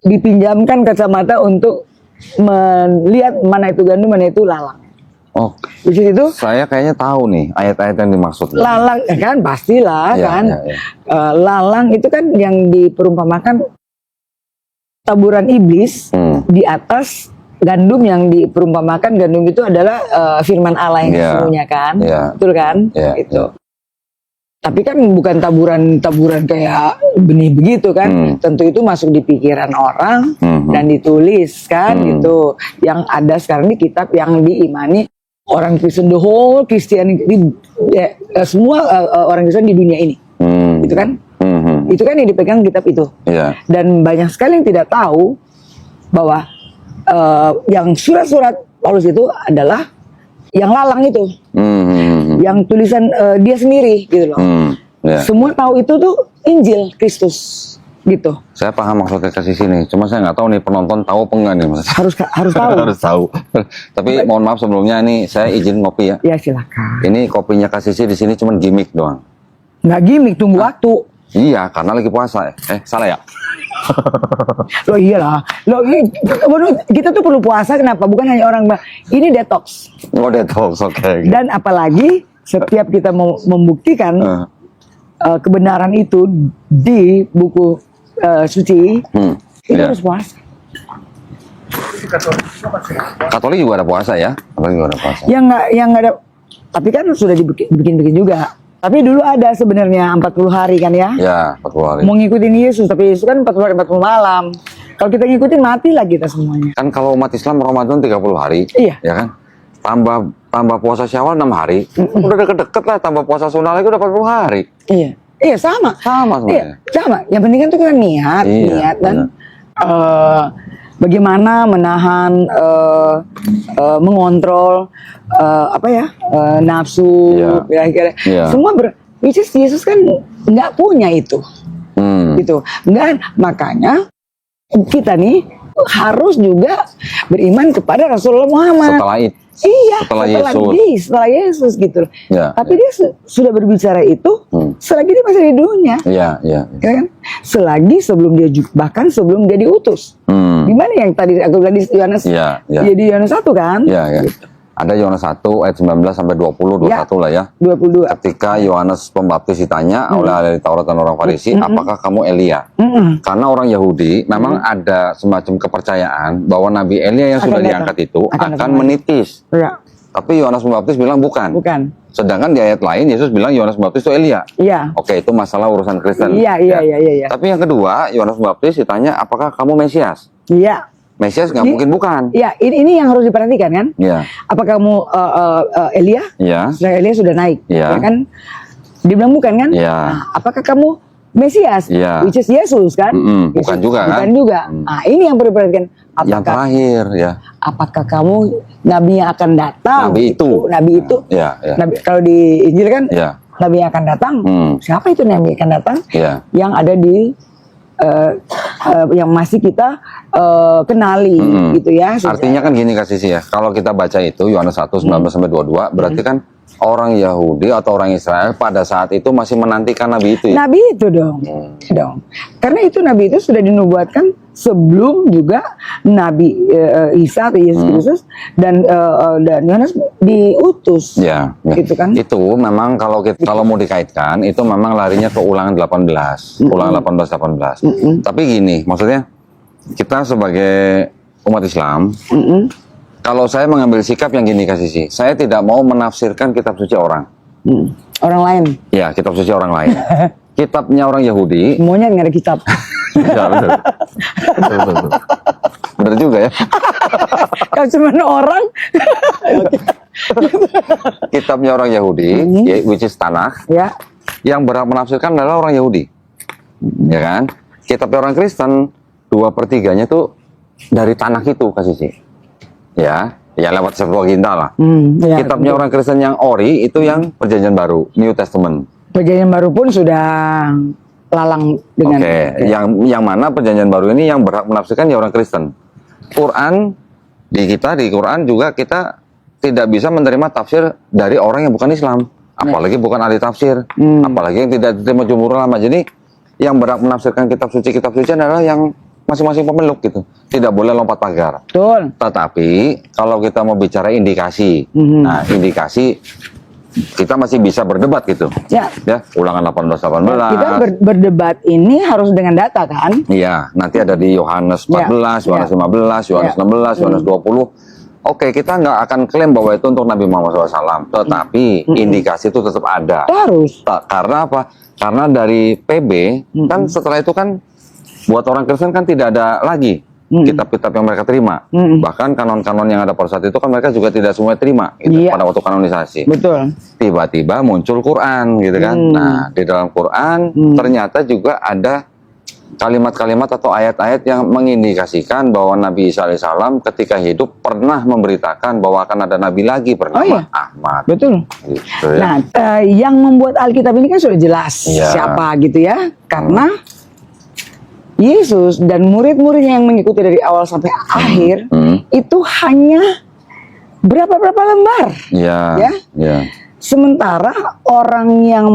dipinjamkan kacamata untuk melihat mana itu gandum, mana itu lalang. Di situ
Saya kayaknya tahu nih ayat-ayat yang dimaksud.
Lalang kan pastilah kan. Lalang itu kan yang diperumpamakan taburan iblis di atas gandum yang diperumpamakan gandum itu adalah firman Allah yang sesungguhnya kan, betul kan? Itu. Tapi kan bukan taburan kayak benih begitu kan? Tentu itu masuk di pikiran orang dan ditulis kan gitu. Yang ada sekarang di kitab yang diimani orang Kristen, the whole Christianity, semua orang Kristen di dunia ini, gitu kan? Itu kan yang dipegang kitab itu. Dan banyak sekali yang tidak tahu bahwa yang surat-surat Paulus itu adalah yang lalang itu, yang tulisan dia sendiri gitu loh. Semua tahu itu tuh Injil Kristus gitu.
Saya paham maksudnya kasih sini, cuma saya nggak tahu nih penonton tahu apa enggak nih mas.
Harus tahu.
Harus tahu. Tapi mohon maaf sebelumnya nih saya izin ngopi ya.
Ya silakan.
Ini kopinya kasih sih di sini cuma gimmick doang.
Nggak gimmick, tunggu waktu.
Iya, karena lagi puasa. Salah ya?
Loh iyalah. Loh kita tuh perlu puasa kenapa? Bukan hanya orang ini detox.
Oh detox, oke.
Dan apalagi setiap kita mau membuktikan kebenaran itu di buku suci, itu harus puasa.
Katolik juga ada puasa ya? Katolik juga ada puasa.
Yang nggak ada, tapi kan sudah dibikin juga. Tapi dulu ada sebenarnya 40 hari kan ya?
Ya, 40 hari.
Mau ngikutin Yesus, tapi Yesus kan 40 hari 40 malam. Kalau kita ngikutin matilah kita semuanya.
Kan kalau umat Islam Ramadan 30 hari,
iya.
Ya kan? Tambah puasa Syawal 6 hari, udah deket-deket lah. Tambah puasa Sunnah lagi udah 40 hari.
Iya. Iya sama.
Sama sebenarnya.
Iya, sama. Yang penting kan itu kan niat dan bagaimana menahan, mengontrol nafsu, kira-kira. Semua which is Yesus kan nggak punya itu, gitu. Nggak, makanya kita nih harus juga beriman kepada Rasulullah Muhammad.
Setelah itu.
Iya,
setelah
Yesus gitu.
Ya,
tapi dia sudah berbicara itu selagi dia masih di dunia.
Iya.
Ya kan? Selagi sebelum dia bahkan sebelum dia diutus. Di mana yang tadi aku tadi Yohanes?
Iya.
Jadi Yohanes 1 kan?
Iya.
Gitu.
Ada Yohanes 1 ayat 19 sampai 20, 21 lah ya.
22.
Ketika Yohanes Pembaptis ditanya oleh ahli Taurat dan orang Farisi, apakah kamu Elia? Karena orang Yahudi memang ada semacam kepercayaan bahwa Nabi Elia yang sudah diangkat itu akan menitis.
Ya.
Tapi Yohanes Pembaptis bilang bukan. Sedangkan di ayat lain Yesus bilang Yohanes Pembaptis itu Elia.
Iya.
Oke, itu masalah urusan Kristen.
Iya.
Tapi yang kedua, Yohanes Pembaptis ditanya apakah kamu Mesias?
Iya.
Mesias nggak mungkin bukan.
Iya, ini yang harus diperhatikan kan?
Iya.
Apakah kamu Elia?
Iya.
Elia sudah naik,
ya
kan? Dia bilang bukan kan?
Iya.
Nah, apakah kamu Mesias?
Iya.
Which is Yesus kan?
Bukan juga kan?
Bukan juga. Nah, ini yang perlu diperhatikan.
Yang terakhir ya.
Apakah kamu Nabi yang akan datang? Nabi itu.
Iya.
Nabi, kalau di Injil kan?
Iya.
Nabi yang akan datang. Siapa itu Nabi yang akan datang?
Iya.
Yang ada di yang masih kita kenali gitu ya.
Artinya kan gini Kak Sisi ya, kalau kita baca itu Yohanes 1 19 sampai 22 berarti kan orang Yahudi atau orang Israel pada saat itu masih menantikan Nabi itu ya?
Nabi itu dong. Karena itu Nabi itu sudah dinubuatkan sebelum juga Nabi Isa atau Yesus Kristus dan Yohanes diutus.
Ya.
Gitu kan?
Itu memang kalau mau dikaitkan itu memang larinya ke Ulangan 18. Ulangan 18. Tapi gini, maksudnya kita sebagai umat Islam kalau saya mengambil sikap yang gini Kak Sisi, saya tidak mau menafsirkan kitab suci orang.
Orang lain.
Ya, kitab suci orang lain. Kitabnya orang Yahudi.
Semuanya nggak ada kitab.
Ya, betul. Bener juga ya.
Kalau cuma orang.
Kitabnya orang Yahudi, which is Tanakh.
Ya.
Yang berhak menafsirkan adalah orang Yahudi. Ya kan? Kitabnya orang Kristen 2/3-nya tuh dari Tanakh itu Kak Sisi. Ya lewat Septuaginta lah. Kitabnya orang Kristen yang ori itu yang Perjanjian Baru, New Testament. Perjanjian
Baru pun sudah lalang dengan.
Yang mana Perjanjian Baru ini yang berhak menafsirkan ya orang Kristen. Quran di Quran juga kita tidak bisa menerima tafsir dari orang yang bukan Islam, apalagi bukan ahli tafsir, apalagi yang tidak diterima jumhur ulama. Jadi yang berhak menafsirkan kitab suci adalah yang masing-masing pemeluk gitu, tidak boleh lompat pagar.
Betul.
Tetapi kalau kita mau bicara indikasi, nah indikasi kita masih bisa berdebat gitu.
Ya.
Ya, ulangan 18-18.
Kita berdebat ini harus dengan data kan?
Iya, nanti ada di Yohanes 14, Yohanes 15, Yohanes 16, Yohanes 20. Oke, kita nggak akan klaim bahwa itu untuk Nabi Muhammad SAW, tetapi indikasi itu tetap ada.
Itu harus.
Karena apa? Karena dari PB, kan setelah itu kan buat orang Kristen kan tidak ada lagi kitab-kitab yang mereka terima. Bahkan kanon-kanon yang ada pada saat itu kan mereka juga tidak semua terima gitu,
Iya.
pada waktu kanonisasi.
Betul.
Tiba-tiba muncul Quran gitu kan. Nah, di dalam Quran ternyata juga ada kalimat-kalimat atau ayat-ayat yang mengindikasikan bahwa Nabi Isa alaihissalam ketika hidup pernah memberitakan bahwa akan ada nabi lagi bernama Ahmad.
Betul.
Gitu ya.
Nah, yang membuat Alkitab ini kan sudah jelas
Iya.
siapa gitu ya. Karena Yesus dan murid-muridnya yang mengikuti dari awal sampai akhir itu hanya berapa lembar.
Iya.
Ya.
Iya.
Sementara orang yang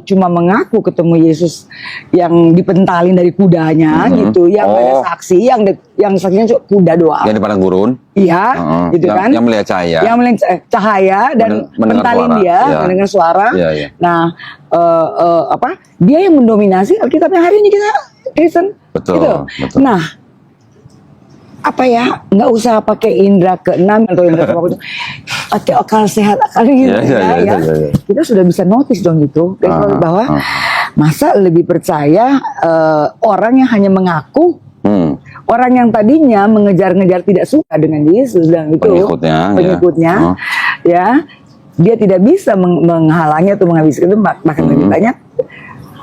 cuma mengaku ketemu Yesus yang dipentalin dari kudanya gitu, yang ada saksi, yang saksinya cuma kuda doang.
Yang di padang gurun.
Iya, gitu kan?
Yang melihat cahaya.
Yang melihat cahaya dan
Mendengar
pentalin
suara.
dia,
Iya.
mendengar suara.
Iya, iya.
Nah, dia yang mendominasi Alkitabnya hari ini kita Kristen.
Betul,
Gitu.
betul.
Nah, apa ya, nggak usah pakai indera keenam atau indera ke-8, pakai akal sehat gitu
Iya.
kita sudah bisa notice dong itu bahwa masa lebih percaya orang yang hanya mengaku, orang yang tadinya mengejar-ngejar tidak suka dengan Yesus dan itu pengikutnya ya dia tidak bisa menghalangi atau menghabiskan itu, bahkan lebih banyak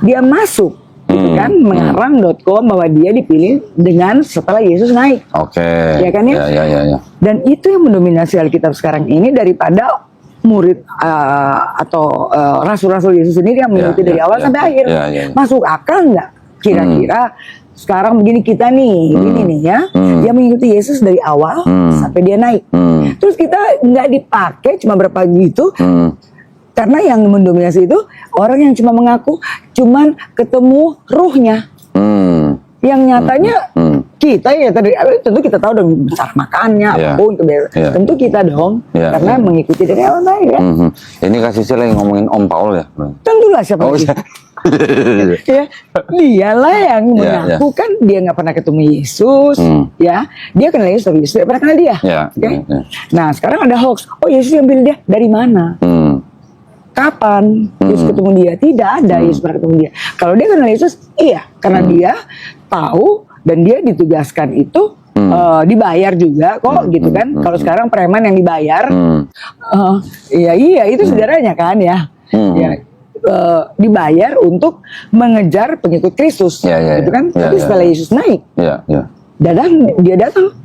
dia masuk gitu kan, mengarang.com bahwa dia dipilih dengan setelah Yesus naik.
Oke.
Ya kan ya?
Ya.
Dan itu yang mendominasi Alkitab sekarang ini daripada murid atau rasul-rasul Yesus sendiri yang mengikuti dari awal sampai akhir. Masuk akal nggak? Kira-kira sekarang begini kita nih, ini nih ya, yang mengikuti Yesus dari awal sampai dia naik. Terus kita nggak dipakai cuma berapa gitu. Karena yang mendominasi itu orang yang cuma mengaku, cuman ketemu ruhnya. Yang nyatanya kita ya tentu kita tahu dong cara makannya, apapun tentu kita dong, karena mengikuti dari awal ya.
Ini kasih sih lagi ngomongin Om Paul ya.
Tentulah siapa lagi. Ya, dialah yang mengaku kan dia nggak pernah ketemu Yesus, ya dia kenal Yesus tapi Yesus tidak pernah kenal dia. Nah sekarang ada hoax. Oh Yesus yang pilih dia dari mana? Kapan Yesus ketemu dia? Tidak ada Yesus pernah ketemu dia. Kalau dia kenal Yesus, iya, karena dia tahu dan dia ditugaskan itu dibayar juga kok, gitu kan? Kalau sekarang preman yang dibayar, iya itu saudaranya kan ya, dibayar untuk mengejar pengikut Kristus, gitu kan? Tapi setelah Yesus naik, dia datang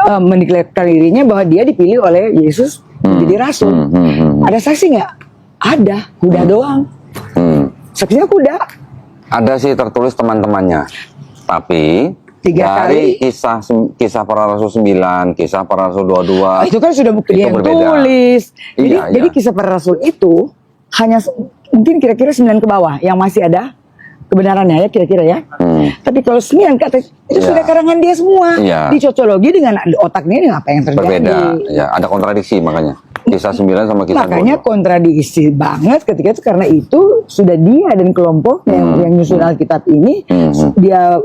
mendeklarasikan dirinya bahwa dia dipilih oleh Yesus menjadi rasul. Ada saksi nggak? Ada, kuda doang. Saksinya kuda.
Ada sih tertulis teman-temannya. Tapi
3
dari
kali.
kisah para rasul 9, kisah para rasul 22.
Itu kan sudah dia yang
berbeda.
tulis. Jadi
Iya.
kisah para rasul itu hanya mungkin kira-kira 9 ke bawah yang masih ada kebenarannya ya kira-kira ya. Tapi kalau 9 ke atas itu sudah karangan dia semua. Dicocologi dengan otaknya dengan apa yang terjadi.
Berbeda. Ya, ada kontradiksi makanya. Kisah 9 sama kisah 22.
Makanya kontradiksi banget ketika itu karena itu sudah dia dan kelompoknya yang nyusun Alkitab ini dia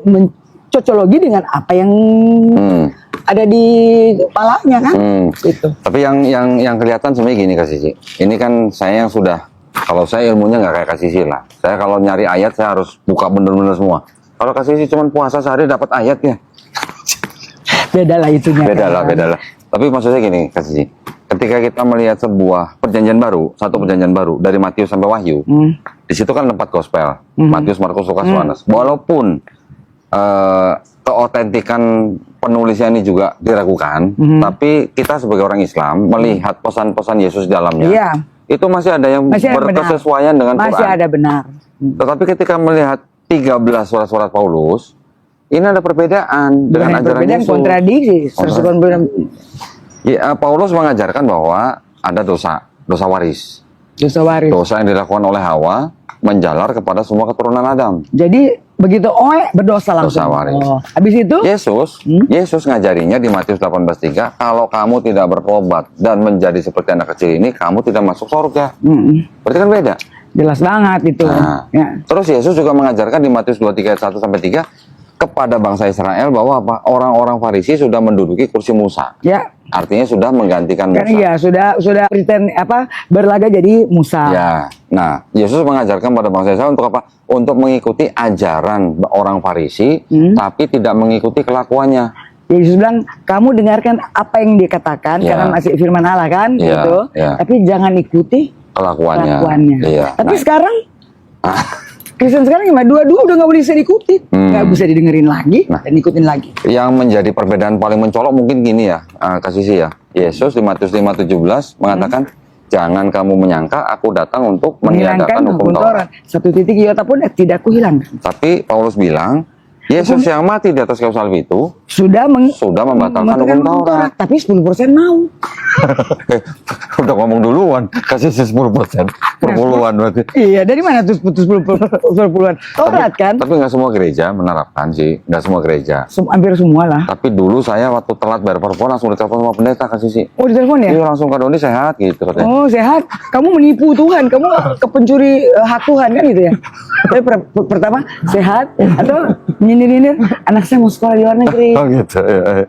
mencocologi dengan apa yang ada di kepalanya kan. Gitu.
Tapi yang kelihatan sebenarnya gini Kak Sisi. Ini kan saya yang sudah, kalau saya ilmunya nggak kayak Kak Sisi lah. Saya kalau nyari ayat saya harus buka bener-bener semua. Kalau Kak Sisi cuma puasa sehari dapat ayatnya.
Beda lah itunya.
Beda lah. Tapi maksudnya gini, Kak Sisi, ketika kita melihat sebuah perjanjian baru, satu perjanjian baru dari Matius sampai Wahyu, di situ kan 4 gospel, Matius, Markus, Lukas, Yohanes. Walaupun keotentikan penulisnya ini juga diragukan, tapi kita sebagai orang Islam melihat pesan-pesan Yesus di dalamnya, itu masih ada yang berkesesuaian dengan Quran.
Masih ada benar.
Tetapi ketika melihat 13 surat-surat Paulus, ini ada perbedaan dengan ajaran Yesus.
Kontradiksi.
Ya, Paulus mengajarkan bahwa ada dosa waris.
Dosa waris.
Dosa yang dilakukan oleh Hawa menjalar kepada semua keturunan Adam.
Jadi Begitu berdosa langsung.
Dosa waris.
Habis itu
Yesus ngajarinya di Matius 18:3, kalau kamu tidak bertobat dan menjadi seperti anak kecil ini, kamu tidak masuk surga. Berarti kan beda.
jelas banget itu.
Nah,
Ya.
terus Yesus juga mengajarkan di Matius 23 ayat 1 sampai 3 kepada bangsa Israel bahwa apa? Orang-orang Farisi sudah menduduki kursi Musa.
Ya.
Artinya sudah menggantikan
Kan
Musa.
iya sudah pretend berlaga jadi Musa.
Ya. Nah, Yesus mengajarkan pada bangsa Israel untuk apa? Untuk mengikuti ajaran orang Farisi, tapi tidak mengikuti kelakuannya.
Yesus bilang, kamu dengarkan apa yang dia katakan
Ya.
karena masih firman Allah kan,
Ya,
gitu.
ya.
Tapi jangan ikuti
Kelakuannya. Iya.
Tapi
Nah,
sekarang Kristen sekarang gimana? Dua-dua udah nggak bisa diikuti, nggak bisa didengerin lagi dan ikutin lagi.
yang menjadi perbedaan paling mencolok mungkin gini ya, Kak Sisi ya. Yesus di Matius 5:17 mengatakan, jangan kamu menyangka aku datang untuk meniadakan hukum Taurat.
Satu titik iota pun tidak kuhilangkan.
Tapi Paulus bilang, Yesus yang mati di atas kayu salib itu
Sudah
membatalkan hukum Taurat.
Tapi 10% mau.
Udah ngomong duluan, kasih 10%. Perpuluhan berarti.
Iya, dari mana tuh putus 10%? Taurat kan?
Tapi nggak semua gereja menerapkan sih, nggak semua gereja.
Hampir semua lah.
Tapi dulu saya waktu telat bayar perpuluhan langsung ditelepon sama pendeta Kak Sisi.
Oh, di telepon ya?
Iya langsung Kak Doni sehat gitu katanya.
Oh, sehat. Kamu menipu Tuhan, kamu pencuri hak Tuhan kan gitu ya. Tapi pertama sehat atau nyindir-nyindir anak saya mau sekolah di luar negeri.
Oh gitu. Ya.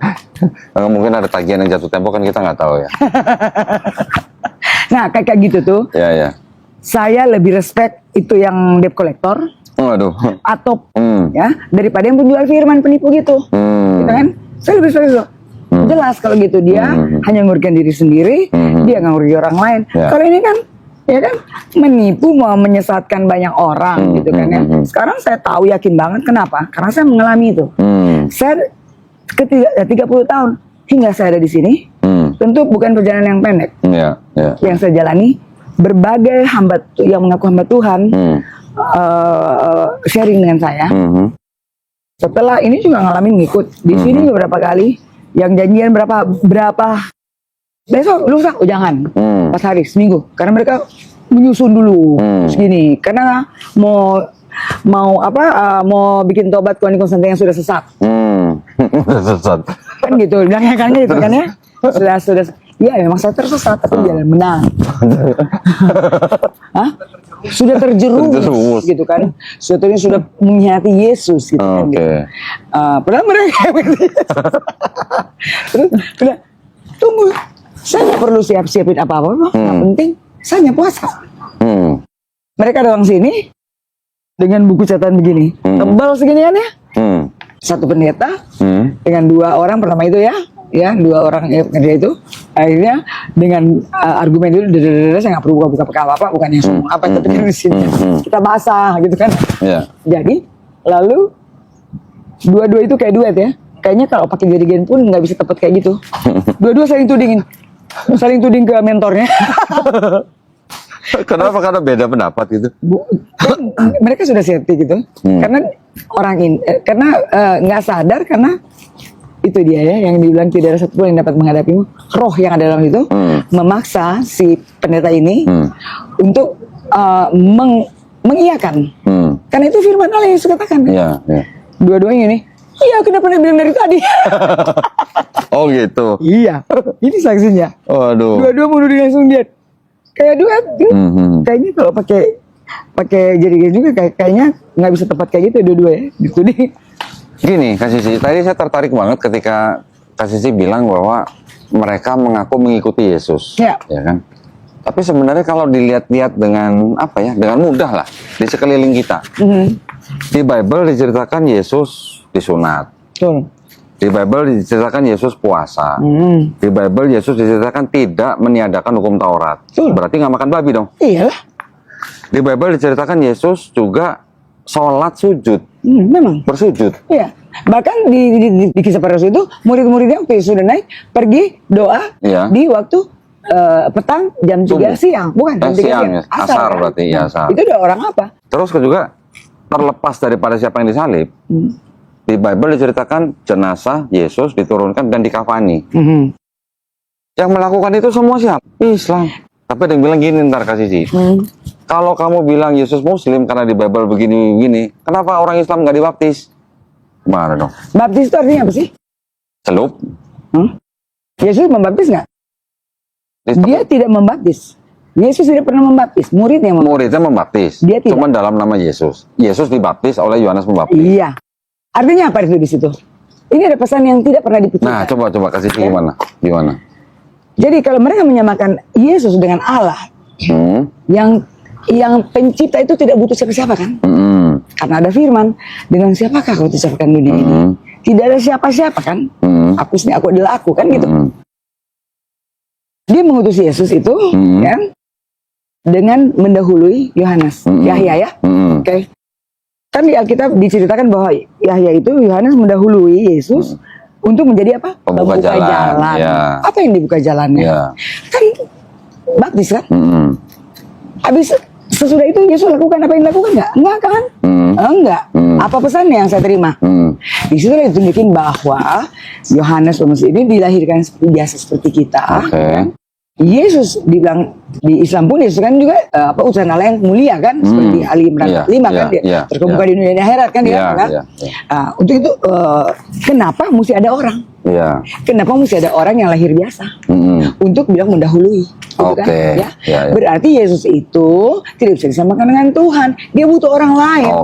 Mungkin ada tagihan yang jatuh tempo kan kita nggak tahu ya.
Nah, kayak gitu tuh.
Ya ya.
Saya lebih respect itu yang debt collector
Waduh.
atau ya daripada yang penjual firman penipu gitu. Gitu kan? Saya lebih respect itu. Jelas kalau gitu dia hanya nguruskan diri sendiri, dia nggak ngurusin orang lain.
Ya.
Kalau ini kan ya kan menipu mau menyesatkan banyak orang gitu kan ya. Sekarang saya tahu yakin banget kenapa? Karena saya mengalami itu. Saya 30 tahun hingga saya ada di sini. Tentu bukan perjalanan yang pendek.
Ya ya.
Yang saya jalani berbagai yang mengaku hamba Tuhan sharing dengan saya. Setelah ini juga ngalamin ngikut di sini beberapa kali. Yang janjian berapa besok lusa jangan pas hari seminggu karena mereka menyusun dulu segini karena mau bikin tobat Tuhan Konstantin yang sudah sesat.
Sesat.
Kan gitu bilangnya kan gitu kan ya. Sudah ya memang saya tersesat tapi jalan benar. Hah? Sudah terjerumus gitu kan. Sudah mengkhianati Yesus gitu kan.
Oke.
Padahal mereka terus udah tunggu. Saya nggak perlu siapin apa-apa, yang penting saya hanya puasa. Mereka datang sini dengan buku catatan begini, tebal segini kan ya. Satu pendeta dengan dua orang pertama itu ya dua orang kerja itu akhirnya dengan argumen itu saya nggak perlu buka apa-apa bukannya semua apa tapi kan di sini kita basah gitu kan. Jadi lalu dua-dua itu kayak duet ya. Kayaknya kalau pakai jadigen pun nggak bisa tepat kayak gitu. Dua-dua saling tuding ke mentornya.
Kenapa? Karena beda pendapat gitu.
Mereka sudah safety gitu. Karena orang ini karena nggak sadar karena itu dia ya yang dibilang tidak ada satupun yang dapat menghadapimu. Roh yang ada dalam itu memaksa si pendeta ini untuk mengiyakan. Karena itu firman Allah yang Yesus katakan.
Iya, iya.
Dua-duanya nih. Iya, kenapa dia bilang dari tadi?
Oh gitu.
Iya, ini saksinya.
Waduh.
Dua-dua mau duduk langsung dia. Kayak duet. Kayaknya kalau pakai jadinya juga kayaknya nggak bisa tepat kayak gitu dua-dua ya. Gitu nih.
Gini, Kak Sisi, tadi saya tertarik banget ketika Kak Sisi bilang bahwa mereka mengaku mengikuti Yesus,
Ya.
ya kan? Tapi sebenarnya kalau dilihat-lihat dengan apa ya, dengan mudah lah di sekeliling kita. Di Bible diceritakan Yesus disunat.
Betul.
Di Bible diceritakan Yesus puasa. Di Bible Yesus diceritakan tidak meniadakan hukum Taurat. Berarti nggak makan babi dong.
Iyalah.
Di Bible diceritakan Yesus juga sholat sujud,
Memang.
bersujud.
Iya. Bahkan di kisah para rasul itu murid-muridnya waktu sudah naik pergi doa
Iya.
di waktu petang jam 3 siang, bukan jam 3
siang,
siang.
asar
kan?
berarti, ya, asar.
Itu udah orang apa?
Terus juga terlepas daripada siapa yang disalib, di Bible diceritakan jenazah Yesus diturunkan dan dikafani. Yang melakukan itu semua siapa? Islam. Tapi ada yang bilang gini ntar Kak Sisi. Kalau kamu bilang Yesus Muslim karena di Bible begini-begini, kenapa orang Islam nggak dibaptis? Gimana dong?
Baptis itu artinya apa sih?
Celup?
Yesus membaptis nggak? Dia tidak membaptis. Yesus tidak pernah membaptis. Muridnya yang membaptis.
Muridnya membaptis.
Dia tidak.
Cuman dalam nama Yesus. Yesus dibaptis oleh Yohanes Pembaptis.
Iya. Artinya apa itu di situ? Ini ada pesan yang tidak pernah dipikirkan.
Nah, coba kasih gimana? Gimana?
Jadi kalau mereka menyamakan Yesus dengan Allah, yang pencipta itu tidak butuh siapa-siapa kan? Karena ada firman, dengan siapakah kau diciptakan dunia ini? Tidak ada siapa-siapa kan? Aku sendiri, aku adalah aku kan gitu. Dia mengutus Yesus itu, kan? Dengan mendahului Yohanes, Yahya ya. Oke. Kan di Alkitab diceritakan bahwa Yahya itu Yohanes mendahului Yesus untuk menjadi apa?
Pembuka jalan. Ya.
Apa yang dibuka jalannya?
Ya.
Kan baptis kan? Habis sesudah itu Yesus lakukan apa yang dilakukan nggak? Enggak kan? Enggak. Apa pesannya yang saya terima? Di situ ditunjukin bahwa Yohanes Pembaptis ini dilahirkan seperti biasa seperti kita. Kan? Yesus dibilang di Islam pun Yesus kan juga utusan Allah yang mulia kan, seperti Ali Imran 5 kan dia terkemuka di dunia dan akhirat kan dia kan. Untuk itu kenapa mesti ada orang? Kenapa mesti ada orang yang lahir biasa untuk bilang mendahului? Gitu kan? Berarti Yesus itu tidak bisa disamakan dengan Tuhan. Dia butuh orang lain.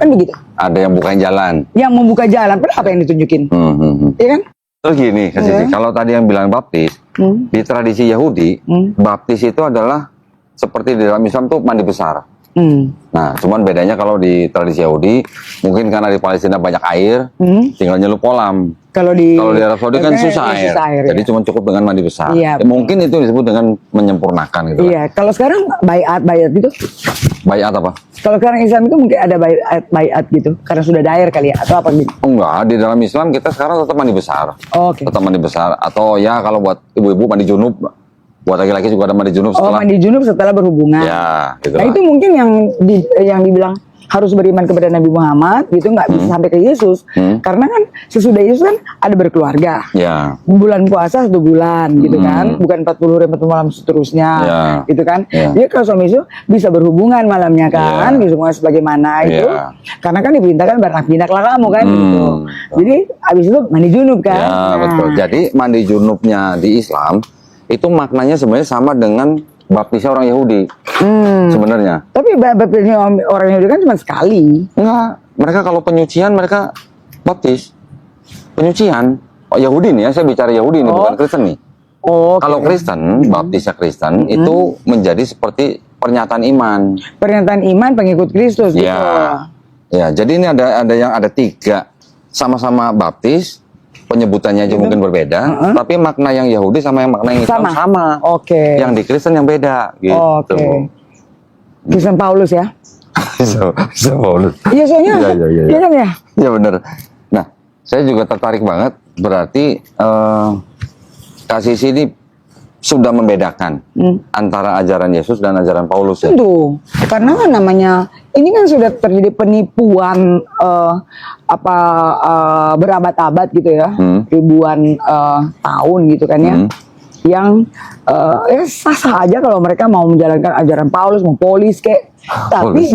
Kan begitu.
Ada yang bukain jalan.
Yang membuka jalan. Apa yang ditunjukin? Iya kan?
Terus gini, kalau tadi yang bilang baptis, di tradisi Yahudi, baptis itu adalah seperti di dalam Islam tuh mandi besar. Nah, cuman bedanya kalau di tradisi Yahudi, mungkin karena di Palestina banyak air, tinggal nyelup kolam.
Kalau di
Arab Saudi kan susah air, jadi cuma cukup dengan mandi besar. Mungkin itu disebut dengan menyempurnakan gitu.
Iya, kalau sekarang bayat itu.
Bayat apa?
Kalau sekarang Islam itu mungkin ada bayat gitu, karena sudah ada air kali ya, atau apa gitu?
Enggak, di dalam Islam kita sekarang tetap mandi besar. Tetap mandi besar, atau ya kalau buat ibu-ibu mandi junub. Buat laki-laki juga ada mandi junub setelah.
Mandi junub setelah berhubungan.
Ya, gitu.
Nah, itu mungkin yang dibilang harus beriman kepada Nabi Muhammad, gitu nggak bisa sampai ke Yesus, karena kan sesudah Yesus kan ada berkeluarga. Bulan puasa 1 bulan, gitu kan, bukan 40 hari 40 malam seterusnya, gitu kan. Jadi kalau suami itu bisa berhubungan malamnya kan, gitu sebagaimana itu, karena kan diperintahkan beranak-pinaklah kamu kan, gitu. Jadi abis itu mandi junub kan.
Betul. Jadi mandi junubnya di Islam itu maknanya sebenarnya sama dengan baptisnya orang Yahudi sebenarnya. Tapi
baptisnya orang Yahudi kan cuma sekali.
Enggak, mereka kalau penyucian mereka baptis. Penyucian. Yahudi nih ya, saya bicara Yahudi nih, bukan Kristen nih. Kalau Kristen, baptisnya Kristen itu menjadi seperti pernyataan iman. Pernyataan iman pengikut Kristus gitu. Ya, jadi ini ada 3 sama-sama baptis. Penyebutannya aja mungkin berbeda, tapi makna yang Yahudi sama yang makna yang Islam sama. Yang di Kristen yang beda, gitu.
Kristen Paulus ya?
Kristen Paulus.
Iya, soalnya. Iya kan ya?
Iya benar. Nah, saya juga tertarik banget. Berarti Kak Sisi ini sudah membedakan antara ajaran Yesus dan ajaran Paulus ya?
Tentu, karena kan namanya ini kan sudah terjadi penipuan berabad-abad gitu ya, ribuan tahun gitu kan ya, yang sah-sah aja kalau mereka mau menjalankan ajaran Paulus, mau polis kayak, tapi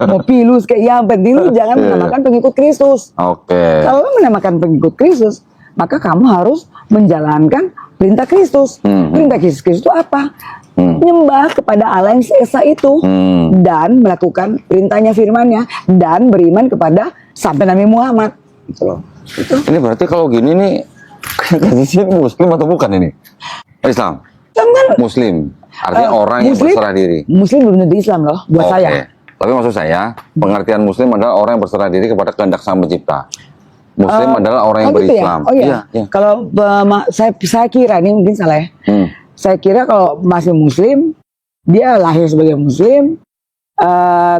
mau pilus kayak, yang penting lu jangan menamakan pengikut Kristus. Kalau lu menamakan pengikut Kristus, maka kamu harus menjalankan perintah Kristus. Perintah Kristus itu apa? Menyembah kepada Allah yang esa itu, dan melakukan perintahnya, firmannya, dan beriman kepada sampai Nabi Muhammad. Gitu loh.
Ini berarti kalau gini nih, Kristus Muslim atau bukan ini? Islam. Muslim. Artinya orang yang berserah diri.
Muslim belum tentu Islam loh, buat saya.
Tapi maksud saya, pengertian Muslim adalah orang yang berserah diri kepada kehendak Sang Pencipta. Muslim adalah orang yang berislam.
Ya? Kalau saya kira ini mungkin salah ya. Saya kira kalau masih Muslim, dia lahir sebagai Muslim,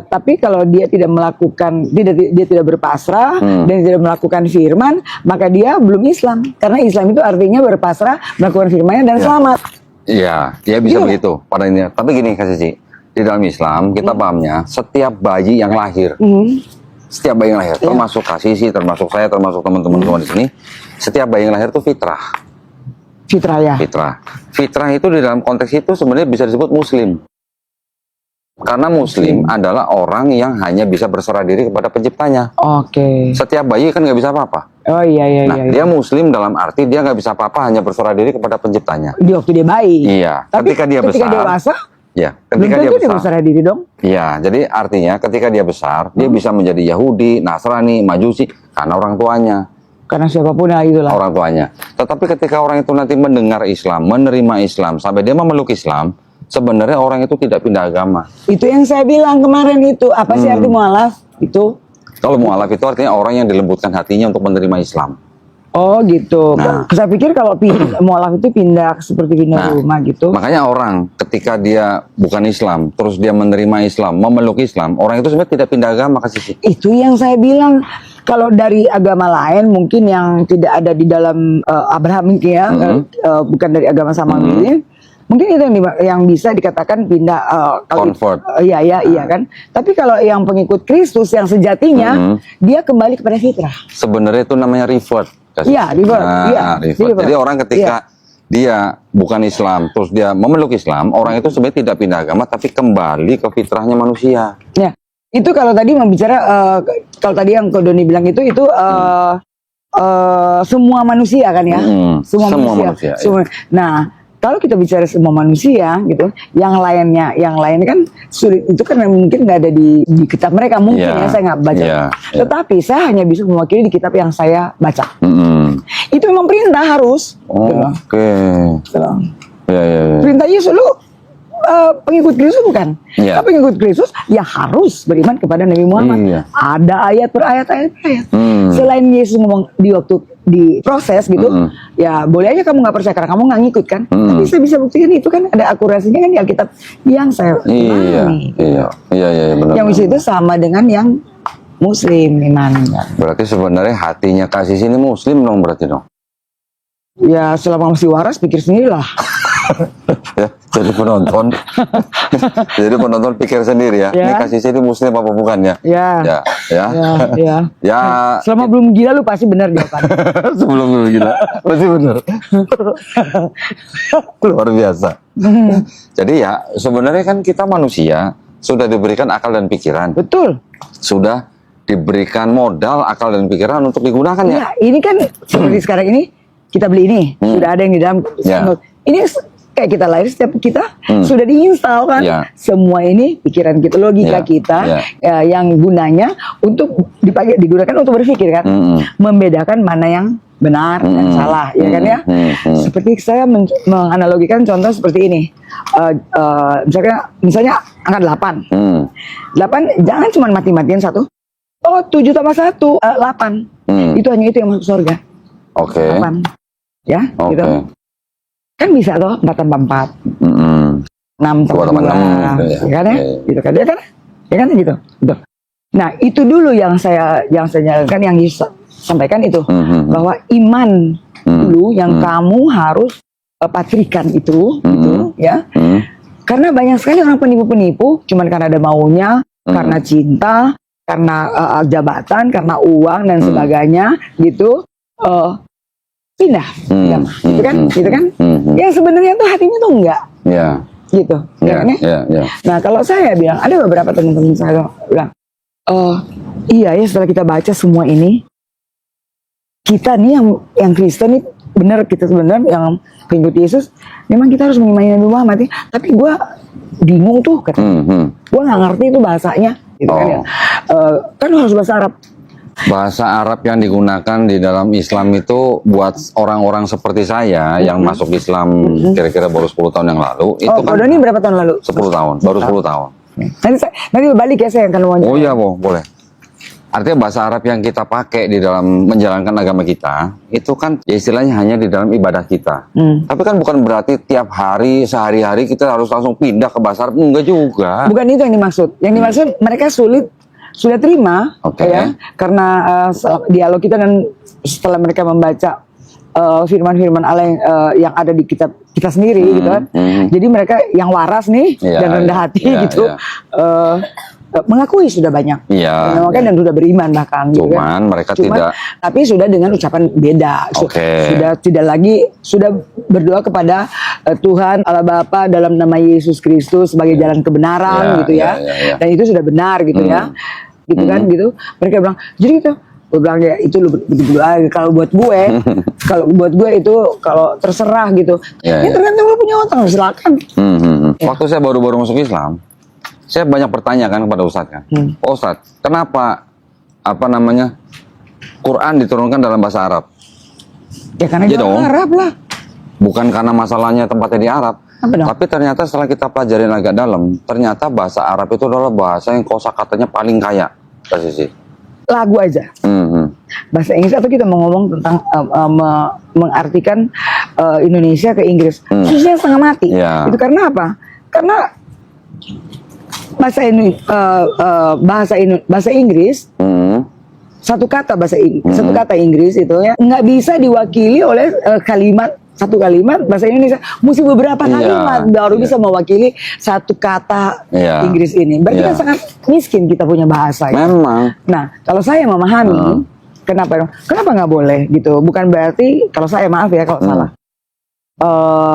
tapi kalau dia tidak melakukan, dia tidak berpasrah dan tidak melakukan firman, maka dia belum Islam. Karena Islam itu artinya berpasrah, melakukan firmannya dan selamat.
Iya, dia bisa begitu pada intinya. Tapi gini Kak Sisi, di dalam Islam kita pahamnya setiap bayi yang lahir. Setiap bayi yang lahir, termasuk Kak Sisi, termasuk saya, termasuk teman-teman semua di sini, setiap bayi yang lahir itu fitrah.
Fitrah ya.
Fitrah. Fitrah itu di dalam konteks itu sebenarnya bisa disebut muslim. Karena muslim adalah orang yang hanya bisa berserah diri kepada penciptanya.
Oke.
Setiap bayi kan nggak bisa apa-apa.
Oh iya iya
Nah,
iya.
dia muslim dalam arti dia nggak bisa apa-apa, hanya berserah diri kepada penciptanya.
Di waktu dia bayi.
Iya.
Tapi
ketika dia besar,
dewasa,
ya,
belum
ketika
tentu
dia
dia
besar,
berserah diri dong.
iya. Jadi artinya ketika dia besar, dia bisa menjadi Yahudi, Nasrani, Majusi karena orang tuanya.
Karena siapapun lah itulah.
Orang tuanya. Tetapi ketika orang itu nanti mendengar Islam, menerima Islam, sampai dia memeluk Islam, sebenarnya orang itu tidak pindah agama.
Itu yang saya bilang kemarin itu. Apa sih arti mualaf? Itu.
Kalau mu'alaf itu artinya orang yang dilembutkan hatinya untuk menerima Islam.
Oh gitu.
Nah.
Saya pikir kalau mualaf itu pindah seperti pindah rumah gitu.
Makanya orang ketika dia bukan Islam, terus dia menerima Islam, memeluk Islam, orang itu sebenarnya tidak pindah agama ke sisi.
Itu yang saya bilang. Kalau dari agama lain mungkin yang tidak ada di dalam Abraham ya, bukan dari agama Samawi, mungkin itu yang bisa dikatakan pindah
Convert.
Iya kan. Tapi kalau yang pengikut Kristus yang sejatinya dia kembali kepada fitrah.
Sebenarnya itu namanya revert.
Iya, revert. Iya,
revert.
revert.
Jadi orang ketika dia bukan Islam, terus dia memeluk Islam, orang itu sebenarnya tidak pindah agama, tapi kembali ke fitrahnya manusia.
Ya, itu kalau tadi membicara, kalau tadi yang Ko Doni bilang itu semua manusia kan ya, semua manusia.
Iya.
Nah, kalau kita bicara semua manusia gitu, yang lain kan sulit, itu kan mungkin nggak ada di kitab mereka mungkin ya, saya nggak baca. Tetapi saya hanya bisa mewakili di kitab yang saya baca. Itu memang perintah harus.
Oke.
Gitu.
Ya.
Perintah Yesus lu pengikut Kristus bukan?
Iya.
Tapi pengikut Kristus ya harus beriman kepada Nabi Muhammad.
Iya.
Ada ayat per ayat. Selain Yesus ngomong di waktu di proses gitu, ya boleh aja kamu nggak percaya karena kamu nggak ngikut kan. Tapi saya bisa buktikan itu kan ada akurasinya kan di Alkitab yang saya imani.
Iya, benar.
Yang itu sama dengan yang Muslim imannya.
Berarti sebenarnya hatinya kasih sini Muslim dong berarti dong.
Ya selama masih waras pikir sendirilah.
Ya, jadi penonton pikir sendiri ya. Ini kasih sini Muslim apa bukan ya? Ya. Ya.
Selama belum gila lu pasti benar jawabannya.
Sebelum lu gila pasti benar. Luar biasa. Jadi ya sebenarnya kan kita manusia sudah diberikan akal dan pikiran.
Betul.
Sudah diberikan modal akal dan pikiran untuk digunakan ya.
Ya, ini kan seperti sekarang ini kita beli ini, sudah ada yang di dalam. Ini kayak kita lahir setiap kita sudah diinstal kan. Semua ini pikiran kita, logika kita yang gunanya untuk digunakan untuk berpikir kan. Membedakan mana yang benar dan salah, ya kan ya. Seperti saya menganalogikan contoh seperti ini. Misalnya angka 8. 8 jangan cuma mati-matian satu. Oh, 7 tambah 1, 8. Itu hanya itu yang masuk surga.
Oke.
8. Ya, gitu. Kan bisa toh 4 tambah 4. 6 tambah 2. Ya kan ya? Gitu kan. Ya kan gitu. Nah, itu dulu yang saya nyatakan, yang disampaikan itu bahwa iman dulu yang kamu harus patrikan itu gitu ya. Karena banyak sekali orang penipu-penipu cuman karena ada maunya, karena cinta, karena jabatan, karena uang dan sebagainya gitu, pindah, gitu kan? Yang sebenarnya tuh hatinya tuh enggak, gitu, ya. Nah kalau saya bilang, ada beberapa teman-teman saya bilang, iya ya setelah kita baca semua ini, kita nih yang Kristen nih benar, kita sebenarnya yang pengikut Yesus, memang kita harus mengimani Nabi Muhammad, tapi gue bingung tuh, gue nggak ngerti itu bahasanya. Gitu kan, ya. Kan harus bahasa Arab.
Bahasa Arab yang digunakan di dalam Islam itu buat orang-orang seperti saya yang masuk Islam kira-kira baru 10 tahun yang lalu. Itu kan
Doni berapa tahun lalu?
10 tahun, baru 10 tahun.
Nanti balik ya, saya akan wawancara.
Oh iya, boleh. Artinya bahasa Arab yang kita pakai di dalam menjalankan agama kita, itu kan ya istilahnya hanya di dalam ibadah kita. Tapi kan bukan berarti tiap hari, sehari-hari kita harus langsung pindah ke bahasa Arab, enggak juga.
Bukan itu yang dimaksud. Yang dimaksud mereka sudah terima, ya, karena dialog kita dan setelah mereka membaca firman-firman Allah yang ada di kitab kita sendiri, gitu kan. Jadi mereka yang waras nih dan rendah hati gitu. mengakui sudah banyak.
Iya.
Dan sudah beriman bahkan. Gitu
Cuman
kan.
mereka tidak.
Tapi sudah dengan ucapan beda.
Oke.
Sudah tidak lagi, sudah berdoa kepada Tuhan Allah Bapa dalam nama Yesus Kristus sebagai jalan kebenaran gitu ya. Dan itu sudah benar gitu ya. Gitu kan gitu. Mereka bilang, jadi itu gue bilang ya itu lu betul-betul kalau buat gue kalau buat gue itu kalau terserah gitu ya tergantung lu punya otak silakan.
Waktu saya baru-baru masuk Islam, saya banyak bertanya kan kepada Ustadz kan, oh Ustadz, kenapa Quran diturunkan dalam bahasa Arab?
Ya karena
Ya dong.
Arab lah.
Bukan karena masalahnya tempatnya di Arab, tapi ternyata setelah kita pelajarin agak dalam, ternyata bahasa Arab itu adalah bahasa yang kosakatanya paling kaya, Kak Sisi.
Lagu aja. Bahasa Inggris atau kita mau ngomong tentang mengartikan Indonesia ke Inggris, susahnya setengah mati. Itu karena apa? Karena bahasa Inggris satu kata satu kata Inggris itu ya nggak bisa diwakili oleh satu kalimat bahasa Indonesia, mesti beberapa kalimat baru bisa mewakili satu kata Inggris ini. Berarti kan sangat miskin kita punya bahasa.
Memang.
Nah, kalau saya memahami, kenapa nggak boleh gitu? Bukan berarti kalau saya maaf ya kalau salah.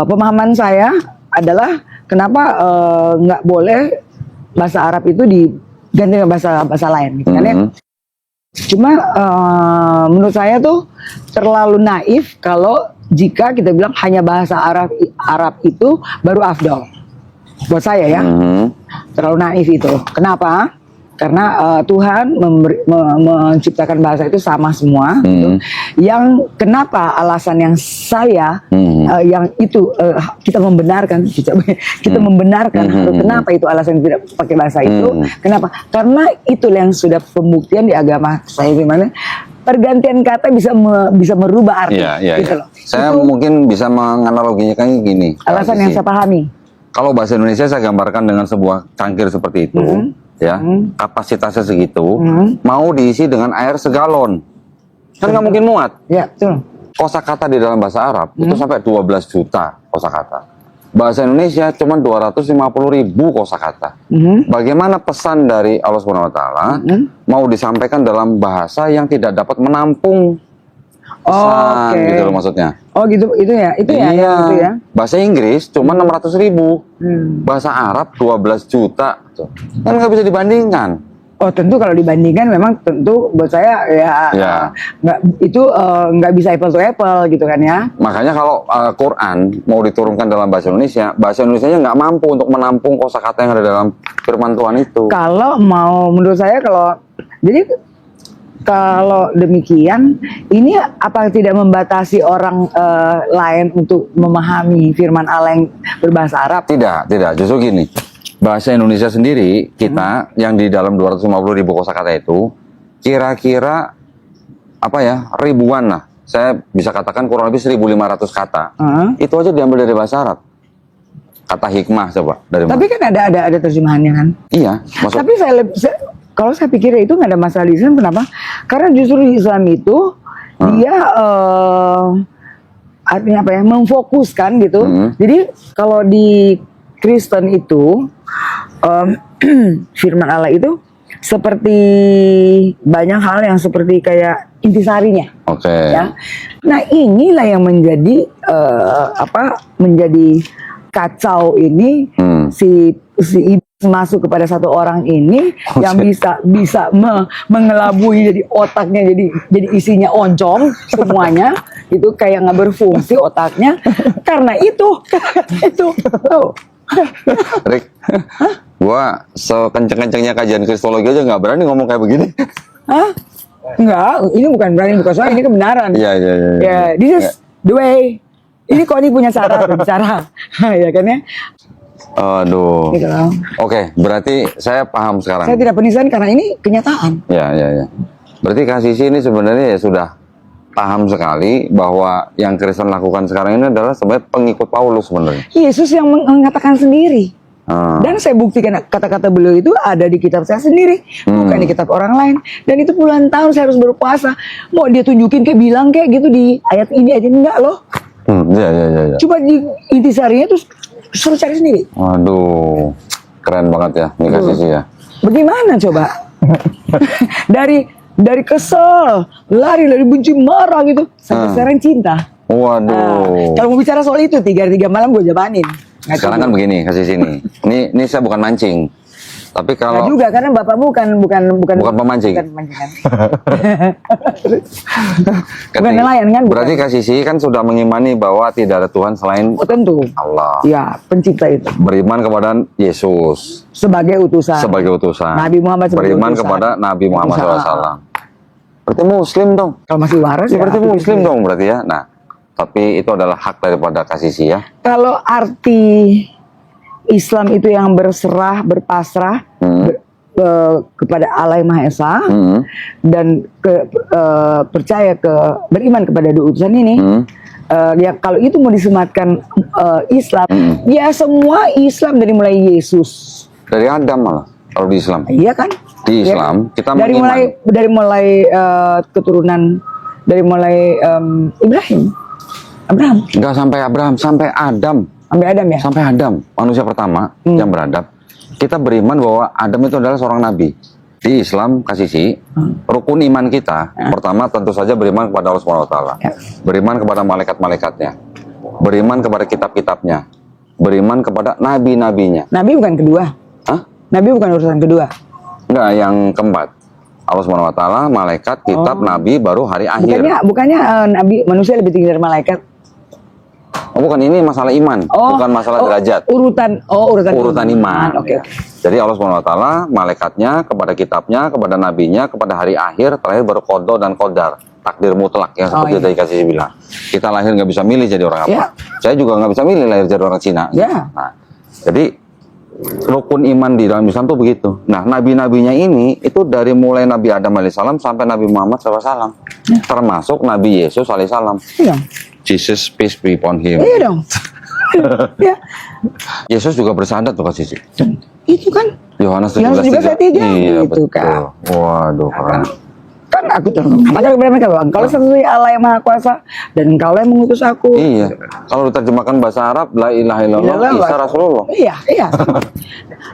Pemahaman saya adalah kenapa nggak boleh bahasa Arab itu diganti dengan bahasa lain, gitu kan ya? Cuma menurut saya tuh terlalu naif kalau jika kita bilang hanya bahasa Arab itu baru afdal. Buat saya ya, terlalu naif itu. Kenapa? Karena Tuhan menciptakan bahasa itu sama semua. Gitu. Yang kenapa alasan yang saya yang itu kita membenarkan, kita membenarkan kenapa itu alasan tidak pakai bahasa itu? Kenapa? Karena itu yang sudah pembuktian di agama saya gimana? Pergantian kata bisa merubah arti. Gitu loh.
Saya
itu
mungkin bisa menganaloginya kayak gini.
Alasan yang saya pahami.
Kalau bahasa Indonesia saya gambarkan dengan sebuah cangkir seperti itu, kapasitasnya segitu, mau diisi dengan air segalon, kan nggak mungkin muat.
Ya, betul.
Kosakata di dalam bahasa Arab itu sampai 12 juta kosakata. Bahasa Indonesia cuma 250.000 kosakata. Bagaimana pesan dari Allah Subhanahu Wa Taala mau disampaikan dalam bahasa yang tidak dapat menampung pesan, gitu loh maksudnya. Oh gitu, itu ya, itu ya. Bahasa Inggris cuma 600.000, bahasa Arab 12 juta, kan nggak bisa dibandingkan.
Oh tentu kalau dibandingkan memang tentu buat saya nggak bisa apple to apple gitu kan ya.
Makanya kalau Quran mau diturunkan dalam bahasa Indonesianya nggak mampu untuk menampung kosakata yang ada dalam firman Tuhan itu. Kalau
mau menurut saya kalau demikian ini apa tidak membatasi orang lain untuk memahami firman Allah yang berbahasa Arab?
Tidak, justru gini. Bahasa Indonesia sendiri kita yang di dalam 250.000 kosakata itu kira-kira ribuan lah. Saya bisa katakan kurang lebih 1.500 kata. Itu aja diambil dari bahasa Arab. Kata hikmah coba dari mana?
Tapi kan ada terjemahannya kan?
Iya.
Tapi kalau saya pikir itu nggak ada masalah di Islam. Kenapa? Karena justru di Islam itu dia artinya memfokuskan gitu. Jadi kalau di Kristen itu firman Allah itu seperti banyak hal yang seperti kayak intisarinya. Ya. Nah inilah yang menjadi menjadi kacau ini si masuk kepada satu orang ini yang bisa mengelabui jadi otaknya jadi isinya oncom semuanya itu kayak nggak berfungsi otaknya karena itu
Rick, gua sekenceng-kencengnya kajian kristologi aja nggak berani ngomong kayak begini.
Hah? Enggak, ini bukan berani, bukan soal ini kebenaran. Iya. This is the way. Ini kok ini punya cara berbicara, ya kan ya?
Aduh.
Gitu loh.
Oke, berarti saya paham sekarang.
Saya tidak penistaan karena ini kenyataan.
Ya. Berarti Kak Sisi ini sebenarnya ya sudah paham sekali bahwa yang Kristen lakukan sekarang ini adalah sebenarnya pengikut Paulus sebenarnya. Yesus yang
mengatakan sendiri. Dan saya buktikan kata-kata beliau itu ada di kitab saya sendiri, bukan di kitab orang lain. Dan itu puluhan tahun saya harus berpuasa. Mau dia tunjukin kayak bilang kayak gitu di ayat ini aja enggak loh.
Ya.
Coba di intisarinya tuh suruh cari sendiri.
Waduh, keren banget ya nih Kak Sisi ya.
Bagaimana coba? dari kesel, lari dari benci marah gitu, sampai sekarang cinta.
Waduh.
Kalau mau bicara soal itu 3 malam gue jabanin.
Sekarang kan begini, kasih sini. Ini saya bukan mancing. Tapi
Nggak
kalau
juga karena bapakmu bukan
pemancing.
Bukan pemancingan. Bukan nelayan kan?
Berarti Kak Sisi kan sudah mengimani bahwa tidak ada Tuhan selain
Oh tentu.
Allah.
Ya, pencipta itu.
Beriman kepada Yesus
Sebagai utusan.
sebagai utusan.
Nabi Muhammad sebagai
Beriman
utusan.
kepada Nabi Muhammad
Utusan.
SAW. Berarti Muslim dong.
Kalau masih waras
Ya, berarti
ya.
Muslim dong berarti ya. Nah, tapi itu adalah hak daripada Kak Sisi ya.
Kalau arti Islam itu yang berserah, berpasrah kepada Allah yang Maha Esa dan percaya beriman kepada dua utusan ini. Ya kalau itu mau disematkan Islam, ya semua Islam dari mulai Yesus.
Dari Adam malah kalau di Islam.
Iya kan?
Di
Ya
Islam
kan?
kita
dari mulai keturunan dari mulai Abraham
enggak sampai Abraham, sampai Adam.
sampai Adam ya.
Sampai Adam, manusia pertama yang beradab. Kita beriman bahwa Adam itu adalah seorang nabi. Di Islam, Kak Sisi, rukun iman kita pertama tentu saja beriman kepada Allah Subhanahu wa taala.
Ya.
Beriman kepada malaikat-malaikatnya. Beriman kepada kitab-kitabnya. Beriman kepada nabi-nabinya.
Nabi bukan kedua.
Hah?
Nabi bukan urusan kedua.
Enggak, yang keempat. Allah Subhanahu wa taala, malaikat, kitab, nabi, baru hari akhir.
Bukannya nabi manusia lebih tinggi dari malaikat.
Oh, bukan, ini masalah iman, bukan masalah derajat.
Urutan
iman.
Oke.
Jadi Allah Subhanahu wa taala, malaikatnya, kepada kitabnya, kepada nabinya, kepada hari akhir, terakhir baru qada dan qadar, takdir mutlak yang seperti tadi Kak Sisi bilang. Kita lahir nggak bisa milih jadi orang apa.
Ya.
Saya juga nggak bisa milih lahir jadi orang Cina.
Ya.
Nah, jadi rukun iman di dalam Islam tuh begitu. Nah, nabi-nabinya ini itu dari mulai Nabi Adam alaihissalam sampai Nabi Muhammad SAW, termasuk Nabi Yesus alaihissalam.
Iya.
Jesus peace be upon him.
Iya dong. Ya.
Yesus juga bersyahadat tuh Kak Sisi.
Itu kan
Yohanes
Yohanes
17:3.
17:3,
Iya,
gitu,
betul.
Kak.
Waduh, keren.
kan aku katakan kepada mereka bahwa engkau satu-satunya Allah yang Maha Kuasa dan engkau yang mengutus aku.
Iya. Kalau diterjemahkan bahasa Arab, la ilaha illallah, Isa Rasulullah.
Iya.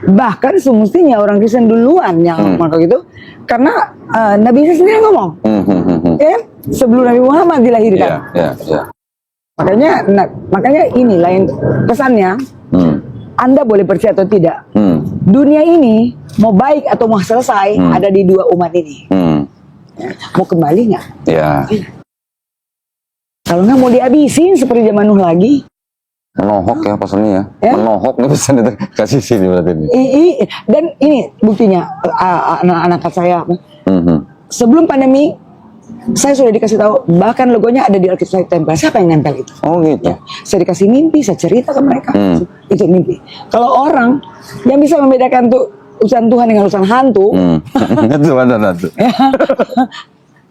Bahkan semestinya orang Kristen duluan yang melakukan itu, karena Nabi Isa sendiri ngomong, ya, sebelum Nabi Muhammad dilahirkan.
Iya.
Makanya ini lain pesannya. Anda boleh percaya atau tidak. Dunia ini mau baik atau mau selesai ada di dua umat ini. Mau kembali nggak?
Ya.
Kalau nggak mau dihabisin seperti zaman Nuh lagi.
Menohok ya pesannya ya. Menohok nih pesan itu kasih sini berarti ini.
Dan ini buktinya anak-anak saya. Sebelum pandemi saya sudah dikasih tahu, bahkan logonya ada di Alkitab saya tempel. Siapa yang nempel itu?
Oh gitu.
Ya, saya dikasih mimpi, saya cerita ke mereka. Itu mimpi. Kalau orang yang bisa membedakan tuh urusan Tuhan dengan urusan hantu,
Itu ada nanti.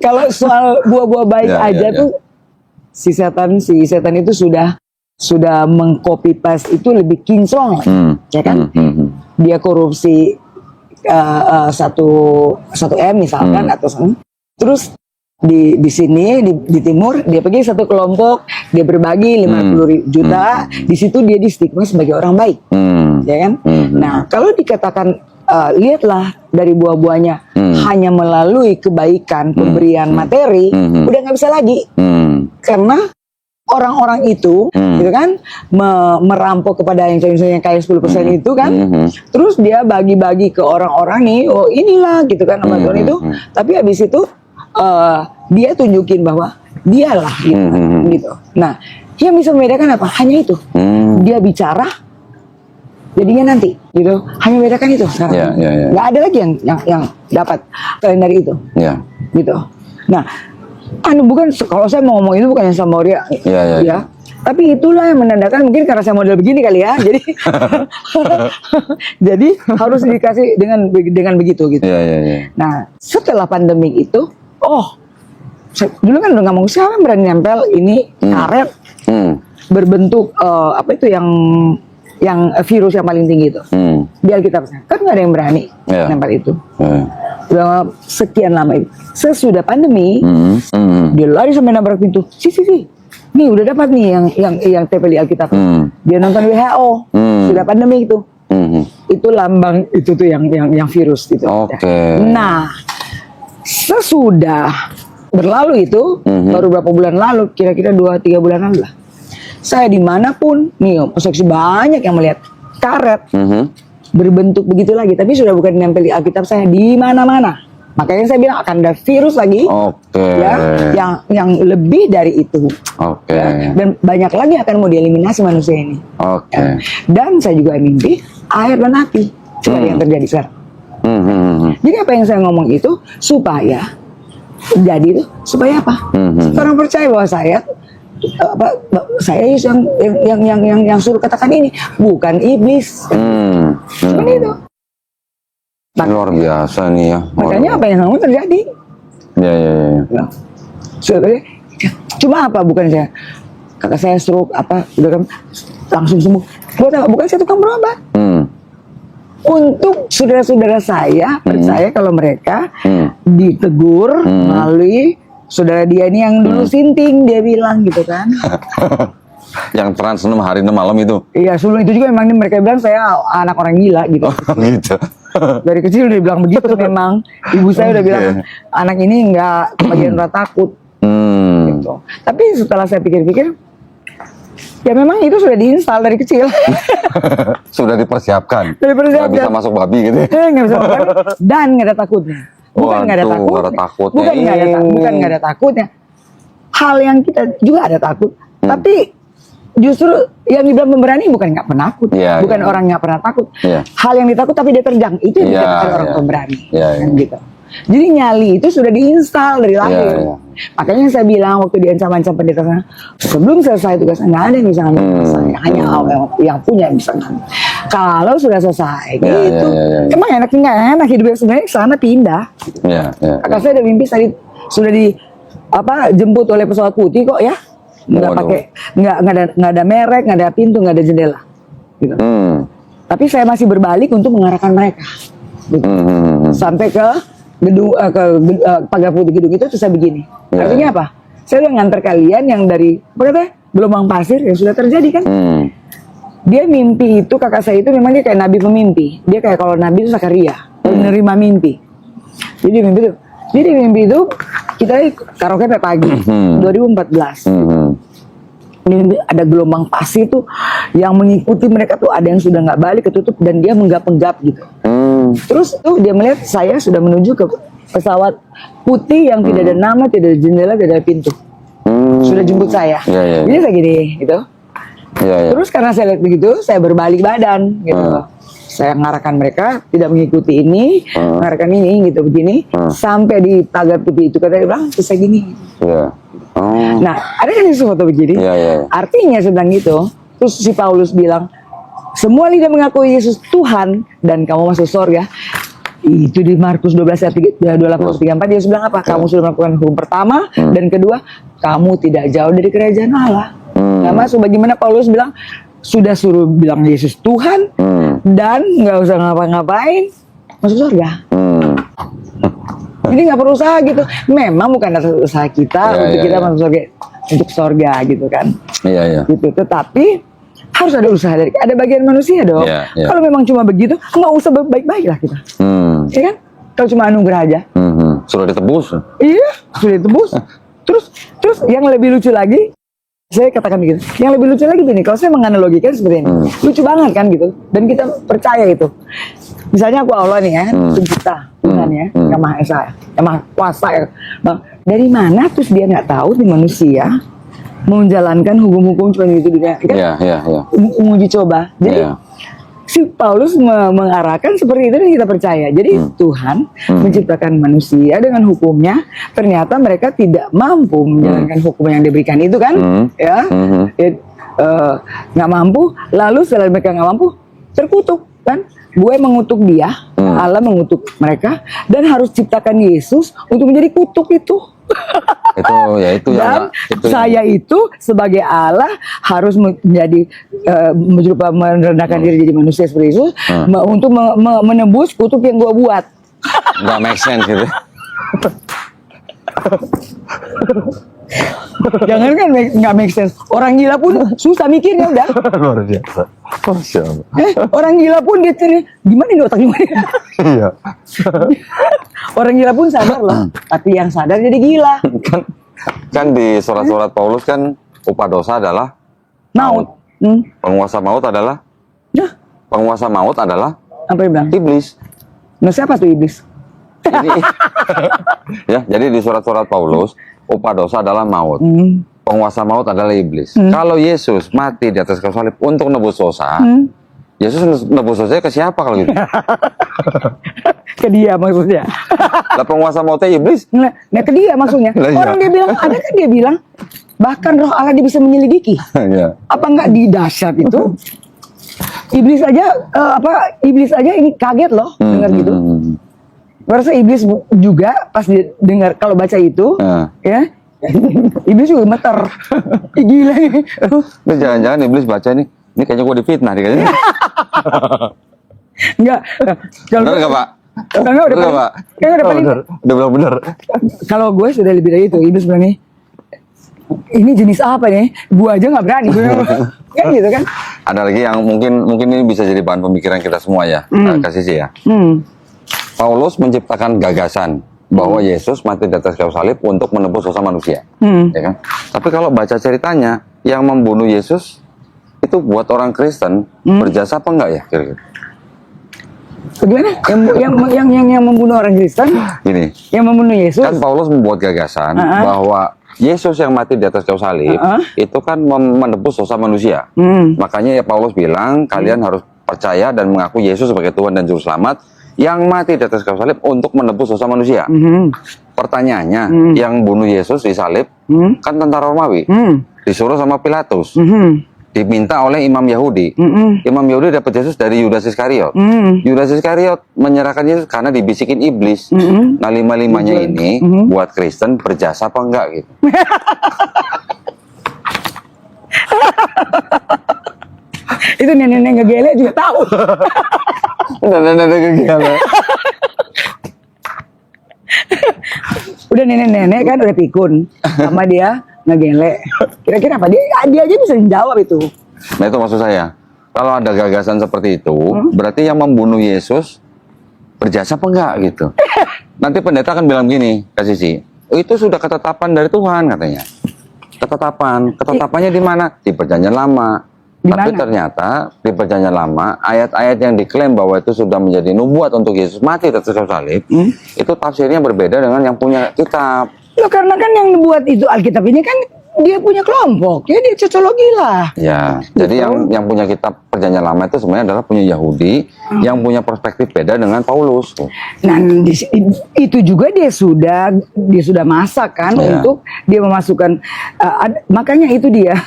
kalau soal buah-buah baik aja tuh si setan itu sudah mengcopy paste itu lebih kinclong, ya kan? Dia korupsi 1 M misalkan atau terus di sini di timur dia pergi satu kelompok, dia berbagi 50 juta, di situ dia distigma sebagai orang baik, ya kan? Nah kalau dikatakan lihatlah dari buah-buahnya hanya melalui kebaikan pemberian materi, udah nggak bisa lagi, karena orang-orang itu gitu kan merampok kepada yang kayak 10% itu kan, terus dia bagi-bagi ke orang-orang nih, oh inilah gitu kan sama Tuhan itu, tapi habis itu dia tunjukin bahwa dialah gitu. Nah yang bisa membedakan apa? Hanya itu, dia bicara jadinya nanti gitu, hanya membedakan itu sekarang. Nggak ada lagi yang dapat selain dari itu, gitu. Nah bukan, kalau saya mau ngomong itu bukan yang sama Ria, ya. Tapi itulah yang menandakan, mungkin karena saya model begini kali ya, jadi harus dikasih dengan begitu gitu. Nah setelah pandemi itu, dulu kan udah nggak mau, siapa berani nempel ini karet berbentuk apa itu yang virus yang paling tinggi itu, biar kita kan nggak ada yang berani nempel itu. Udah sekian lama itu, sesudah pandemi dia lari sampai nabrak pintu, nih udah dapat nih yang tempel di Alkitab. Dia nonton WHO sudah pandemi itu, itu lambang itu tuh yang virus gitu.
Oke.
Nah, sesudah berlalu itu baru berapa bulan lalu, kira-kira 2-3 bulan lalu lah. Saya dimanapun nih, seksi banyak yang melihat karet berbentuk begitu lagi, tapi sudah bukan nempel di Alkitab saya, di mana-mana. Makanya saya bilang akan ada virus lagi, ya, yang lebih dari itu. Ya, dan banyak lagi akan mau dieliminasi manusia ini. Ya. Dan saya juga mimpi air dan api, seperti yang terjadi sekarang. Jadi apa yang saya ngomong itu supaya jadi itu supaya apa? Orang percaya bahwa saya yang suruh katakan ini, bukan iblis. Seperti itu.
Luar biasa nih ya.
Makanya apa yang kamu terjadi? Ya. Cuma apa? Bukan saya, kakak saya stroke apa, udah kan langsung sembuh. Bukan saya tukang berobat. Untuk saudara-saudara saya percaya kalau mereka ditegur melalui saudara dia ini yang dulu sinting, dia bilang gitu kan.
Yang trans 6 hari 6 malam itu.
Iya, sebelum itu juga memang mereka bilang saya anak orang gila gitu.
Gitu.
Dari kecil udah bilang begitu memang. Ibu saya udah bilang anak ini nggak kebagian rasa takut. Gitu. Tapi setelah saya pikir-pikir, ya memang itu sudah diinstal dari kecil.
Sudah dipersiapkan.
Nggak
bisa masuk babi gitu.
Nggak bisa masuk babi. Dan nggak ada takutnya. Bukan nggak ada takutnya. Bukan nggak ada takutnya. Hal yang kita juga ada takut. Tapi justru yang dibilang pemberani bukan nggak penakut, bukan orang nggak pernah takut. Hal yang ditakut tapi dia terjang, itu yang dikatakan orang pemberani. Kan gitu. Jadi nyali itu sudah diinstal dari lahir. Makanya saya bilang waktu diancam-ancam pendeta sana, sebelum selesai tugasnya nggak ada yang bisa ngambil saya, hanya Allah yang punya yang bisa ngambil. Kalau sudah selesai, gitu. Emang enak nggak enak hidupnya sebenarnya sana pindah. Kakak saya ada mimpi tadi sudah jemput oleh pesawat putih kok ya. Nggak ada merek, nggak ada pintu, nggak ada jendela gitu. Tapi saya masih berbalik untuk mengarahkan mereka gitu. Sampai ke gedung pagar putih gedung itu, terus saya begini. Artinya apa? Saya udah nganter kalian yang dari gelombang pasir yang sudah terjadi kan. Dia mimpi itu, kakak saya itu memang dia kayak nabi pemimpi. Dia kayak kalau nabi itu Zakaria, menerima mimpi. Jadi mimpi itu kita karaoke pagi 2014. Ini ada gelombang pasir tuh yang mengikuti mereka tuh, ada yang sudah nggak balik ketutup dan dia menggap-menggap gitu. Terus tuh dia melihat saya sudah menuju ke pesawat putih yang tidak ada nama, tidak ada jendela, tidak ada pintu. Sudah jemput saya. Jadi saya gini gitu. Terus karena saya lihat begitu, saya berbalik badan gitu. Saya mengarahkan mereka tidak mengikuti ini, mengarahkan ini gitu begini, sampai di pagar putih itu kata dia bilang terus saya gini. Nah, ada kan sesuatu begini. Artinya sedang gitu. Terus si Paulus bilang, semua lidah mengakui Yesus Tuhan dan kamu masuk surga. Itu di Markus 12 ayat 28-34 dia bilang apa? Kamu sudah melakukan hukum pertama dan kedua, kamu tidak jauh dari kerajaan Allah. Nah, masuk bagaimana Paulus bilang sudah suruh bilang Yesus Tuhan dan nggak usah ngapa-ngapain masuk surga. Jadi nggak perlu usaha gitu. Memang bukan atas usaha kita untuk kita masuk surga, untuk surga gitu kan. Gitu. Tetapi harus ada usaha dari, ada bagian manusia dong. Kalau memang cuma begitu, nggak usah baik-baik lah kita. Ya kan? Kalau cuma anugerah aja.
Sudah ditebus.
Iya, sudah ditebus. Terus yang lebih lucu lagi, saya katakan begitu. Yang lebih lucu lagi gini, kalau saya menganalogikan seperti ini, lucu banget kan gitu. Dan kita percaya itu. Misalnya aku Allah nih ya, pencipta Tuhan ya, yang Maha Esa, yang Maha Kuasa ya. Bang, dari mana terus dia nggak tahu di manusia menjalankan hukum-hukum seperti itu dunia kan? Menguji coba. Jadi si Paulus mengarahkan seperti itu dan kita percaya. Jadi Tuhan menciptakan manusia dengan hukumnya, ternyata mereka tidak mampu menjalankan hukum yang diberikan itu kan, nggak mampu. Lalu setelah mereka nggak mampu, terkutuk kan. Gue mengutuk dia, Allah mengutuk mereka, dan harus ciptakan Yesus untuk menjadi kutuk itu. Dan saya itu sebagai Allah harus menjadi merendahkan diri jadi manusia seperti itu untuk menebus kutuk yang gue buat.
Nggak make sense gitu.
Jangan kan nggak make sense. Orang gila pun susah mikirnya udah.
Luar biasa. Masya Allah.
Orang gila pun dia cari gimana ini otak gimana?
Iya.
Orang gila pun sadar loh, tapi yang sadar jadi gila.
Kan di surat-surat Paulus kan upah dosa adalah
Maut.
penguasa maut adalah
Nah,
penguasa maut adalah
apa yang bilang?
iblis.
Nah, siapa tuh iblis?
Jadi, ya, jadi di surat-surat Paulus upah dosa adalah maut. Penguasa maut adalah iblis. Kalau Yesus mati di atas kayu salib untuk nebus dosa, Yesus nebus dosanya ke siapa kalau gitu?
Ke dia maksudnya.
Lah penguasa mautnya iblis.
Nah, ke dia maksudnya.
Lah, iya.
Orang dia bilang, ada kan dia bilang, bahkan roh Allah dia bisa menyelidiki.
Ya.
Apa enggak di dahsyat itu? Iblis aja, iblis aja ini kaget loh dengar gitu. Merasa iblis juga pas dia dengar kalau baca itu, ya, iblis juga gemeter. Gila ini.
Ini jangan-jangan iblis baca ini kayaknya gue difitnah nih kayaknya.
Enggak.
Bener nggak Pak?
Enggak, udah
Bener, Pak?
paling.
Udah bilang bener.
Kalau gue sudah lebih dari itu, iblis bilang nih, ini jenis apa nih? Gua aja nggak berani. Kan gitu kan?
Ada lagi yang mungkin ini bisa jadi bahan pemikiran kita semua ya, kasih sih ya. Paulus menciptakan gagasan bahwa Yesus mati di atas kayu salib untuk menebus dosa manusia, ya kan? Tapi kalau baca ceritanya, yang membunuh Yesus itu buat orang Kristen berjasa apa enggak ya kira-kira?
Bagaimana? Yang membunuh orang Kristen?
Gini,
Yang membunuh Yesus?
kan Paulus membuat gagasan bahwa Yesus yang mati di atas kayu salib itu kan menebus dosa manusia. Makanya ya Paulus bilang kalian harus percaya dan mengaku Yesus sebagai Tuhan dan Juru Selamat yang mati di atas kayu salib untuk menebus dosa manusia. Pertanyaannya, yang bunuh Yesus di salib kan tentara Romawi, disuruh sama Pilatus, diminta oleh imam Yahudi. Imam Yahudi dapat Yesus dari Yudas Iskariot. Yudas Iskariot menyerahkan Yesus karena dibisikin iblis. Nah, lima-limanya ini buat Kristen berjasa apa enggak gitu?
Itu nenek-nenek ngegele juga tahu.
Nenek-nenek gila.
Udah nenek-nenek kan udah pikun sama dia ngegele. Kira-kira apa? Dia aja bisa jawab itu.
Nah itu maksud saya. Kalau ada gagasan seperti itu, berarti yang membunuh Yesus berjasa apa enggak gitu? Nanti pendeta akan bilang gini, kasih sih, itu sudah ketetapan dari Tuhan katanya. Ketetapannya di mana? Di Perjanjian Lama. Tapi ternyata di Perjanjian Lama, ayat-ayat yang diklaim bahwa itu sudah menjadi nubuat untuk Yesus mati di atas kayu salib, itu tafsirnya berbeda dengan yang punya kitab.
Loh, karena kan yang buat itu Alkitab ini kan dia punya kelompok, ya dia cocologi lah.
Ya, jadi yang punya kitab Perjanjian Lama itu sebenarnya adalah punya Yahudi yang punya perspektif beda dengan Paulus.
Nah, itu juga dia sudah masak kan untuk dia memasukkan, makanya itu dia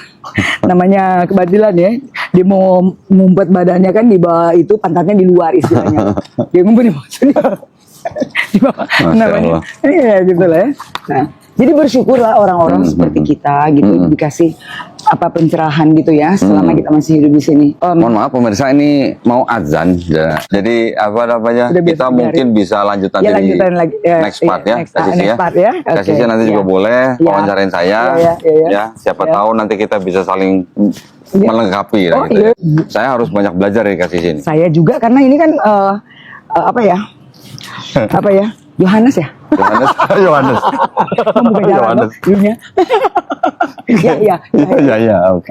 namanya kebatilan ya. Dia mau ngumpet badannya kan di bawah itu, pantatnya di luar istilahnya. Dia ngumpet di bawah di bawah namanya. Iya gitu lah ya. Nah, jadi bersyukurlah orang-orang seperti kita gitu dikasih apa pencerahan gitu ya selama kita masih hidup di sini.
Mohon maaf pemirsa, ini mau azan ya. Jadi apa namanya? Kita mungkin bisa lanjutan
ya,
di next part ya. Kasih ya. Kasih nanti juga boleh wawancarain saya. Ya, siapa tahu nanti kita bisa saling melengkapi gitu. Saya harus banyak belajar dari kasih sini.
Saya juga karena ini kan apa ya? Yohanes ya?
Yohanes.
Membuka jalan dulunya.
Ya, oke.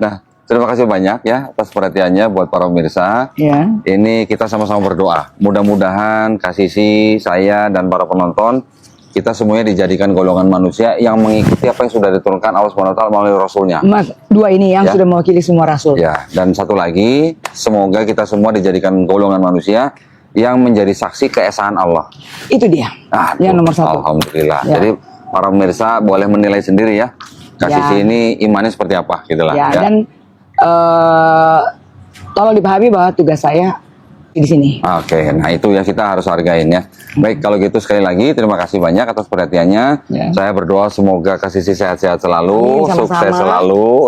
Nah, terima kasih banyak ya atas perhatiannya buat para pemirsa.
Ya.
Ini kita sama-sama berdoa. Mudah-mudahan Kasisi, saya dan para penonton kita semuanya dijadikan golongan manusia yang mengikuti apa yang sudah diturunkan Allah SWT melalui Rasulnya.
Mas, dua ini yang sudah mewakili semua Rasul.
Ya, dan satu lagi, semoga kita semua dijadikan golongan manusia yang menjadi saksi keesaan Allah.
Itu dia. Yang nomor satu.
Alhamdulillah. Jadi para pemirsa boleh menilai sendiri ya. Kasih ini imannya seperti apa gitu lah.
Dan tolong dipahami bahwa tugas saya di sini.
Oke, nah itu ya kita harus hargain ya. Baik, kalau gitu sekali lagi terima kasih banyak atas perhatiannya. Saya berdoa semoga Kasih sehat-sehat selalu, sukses selalu.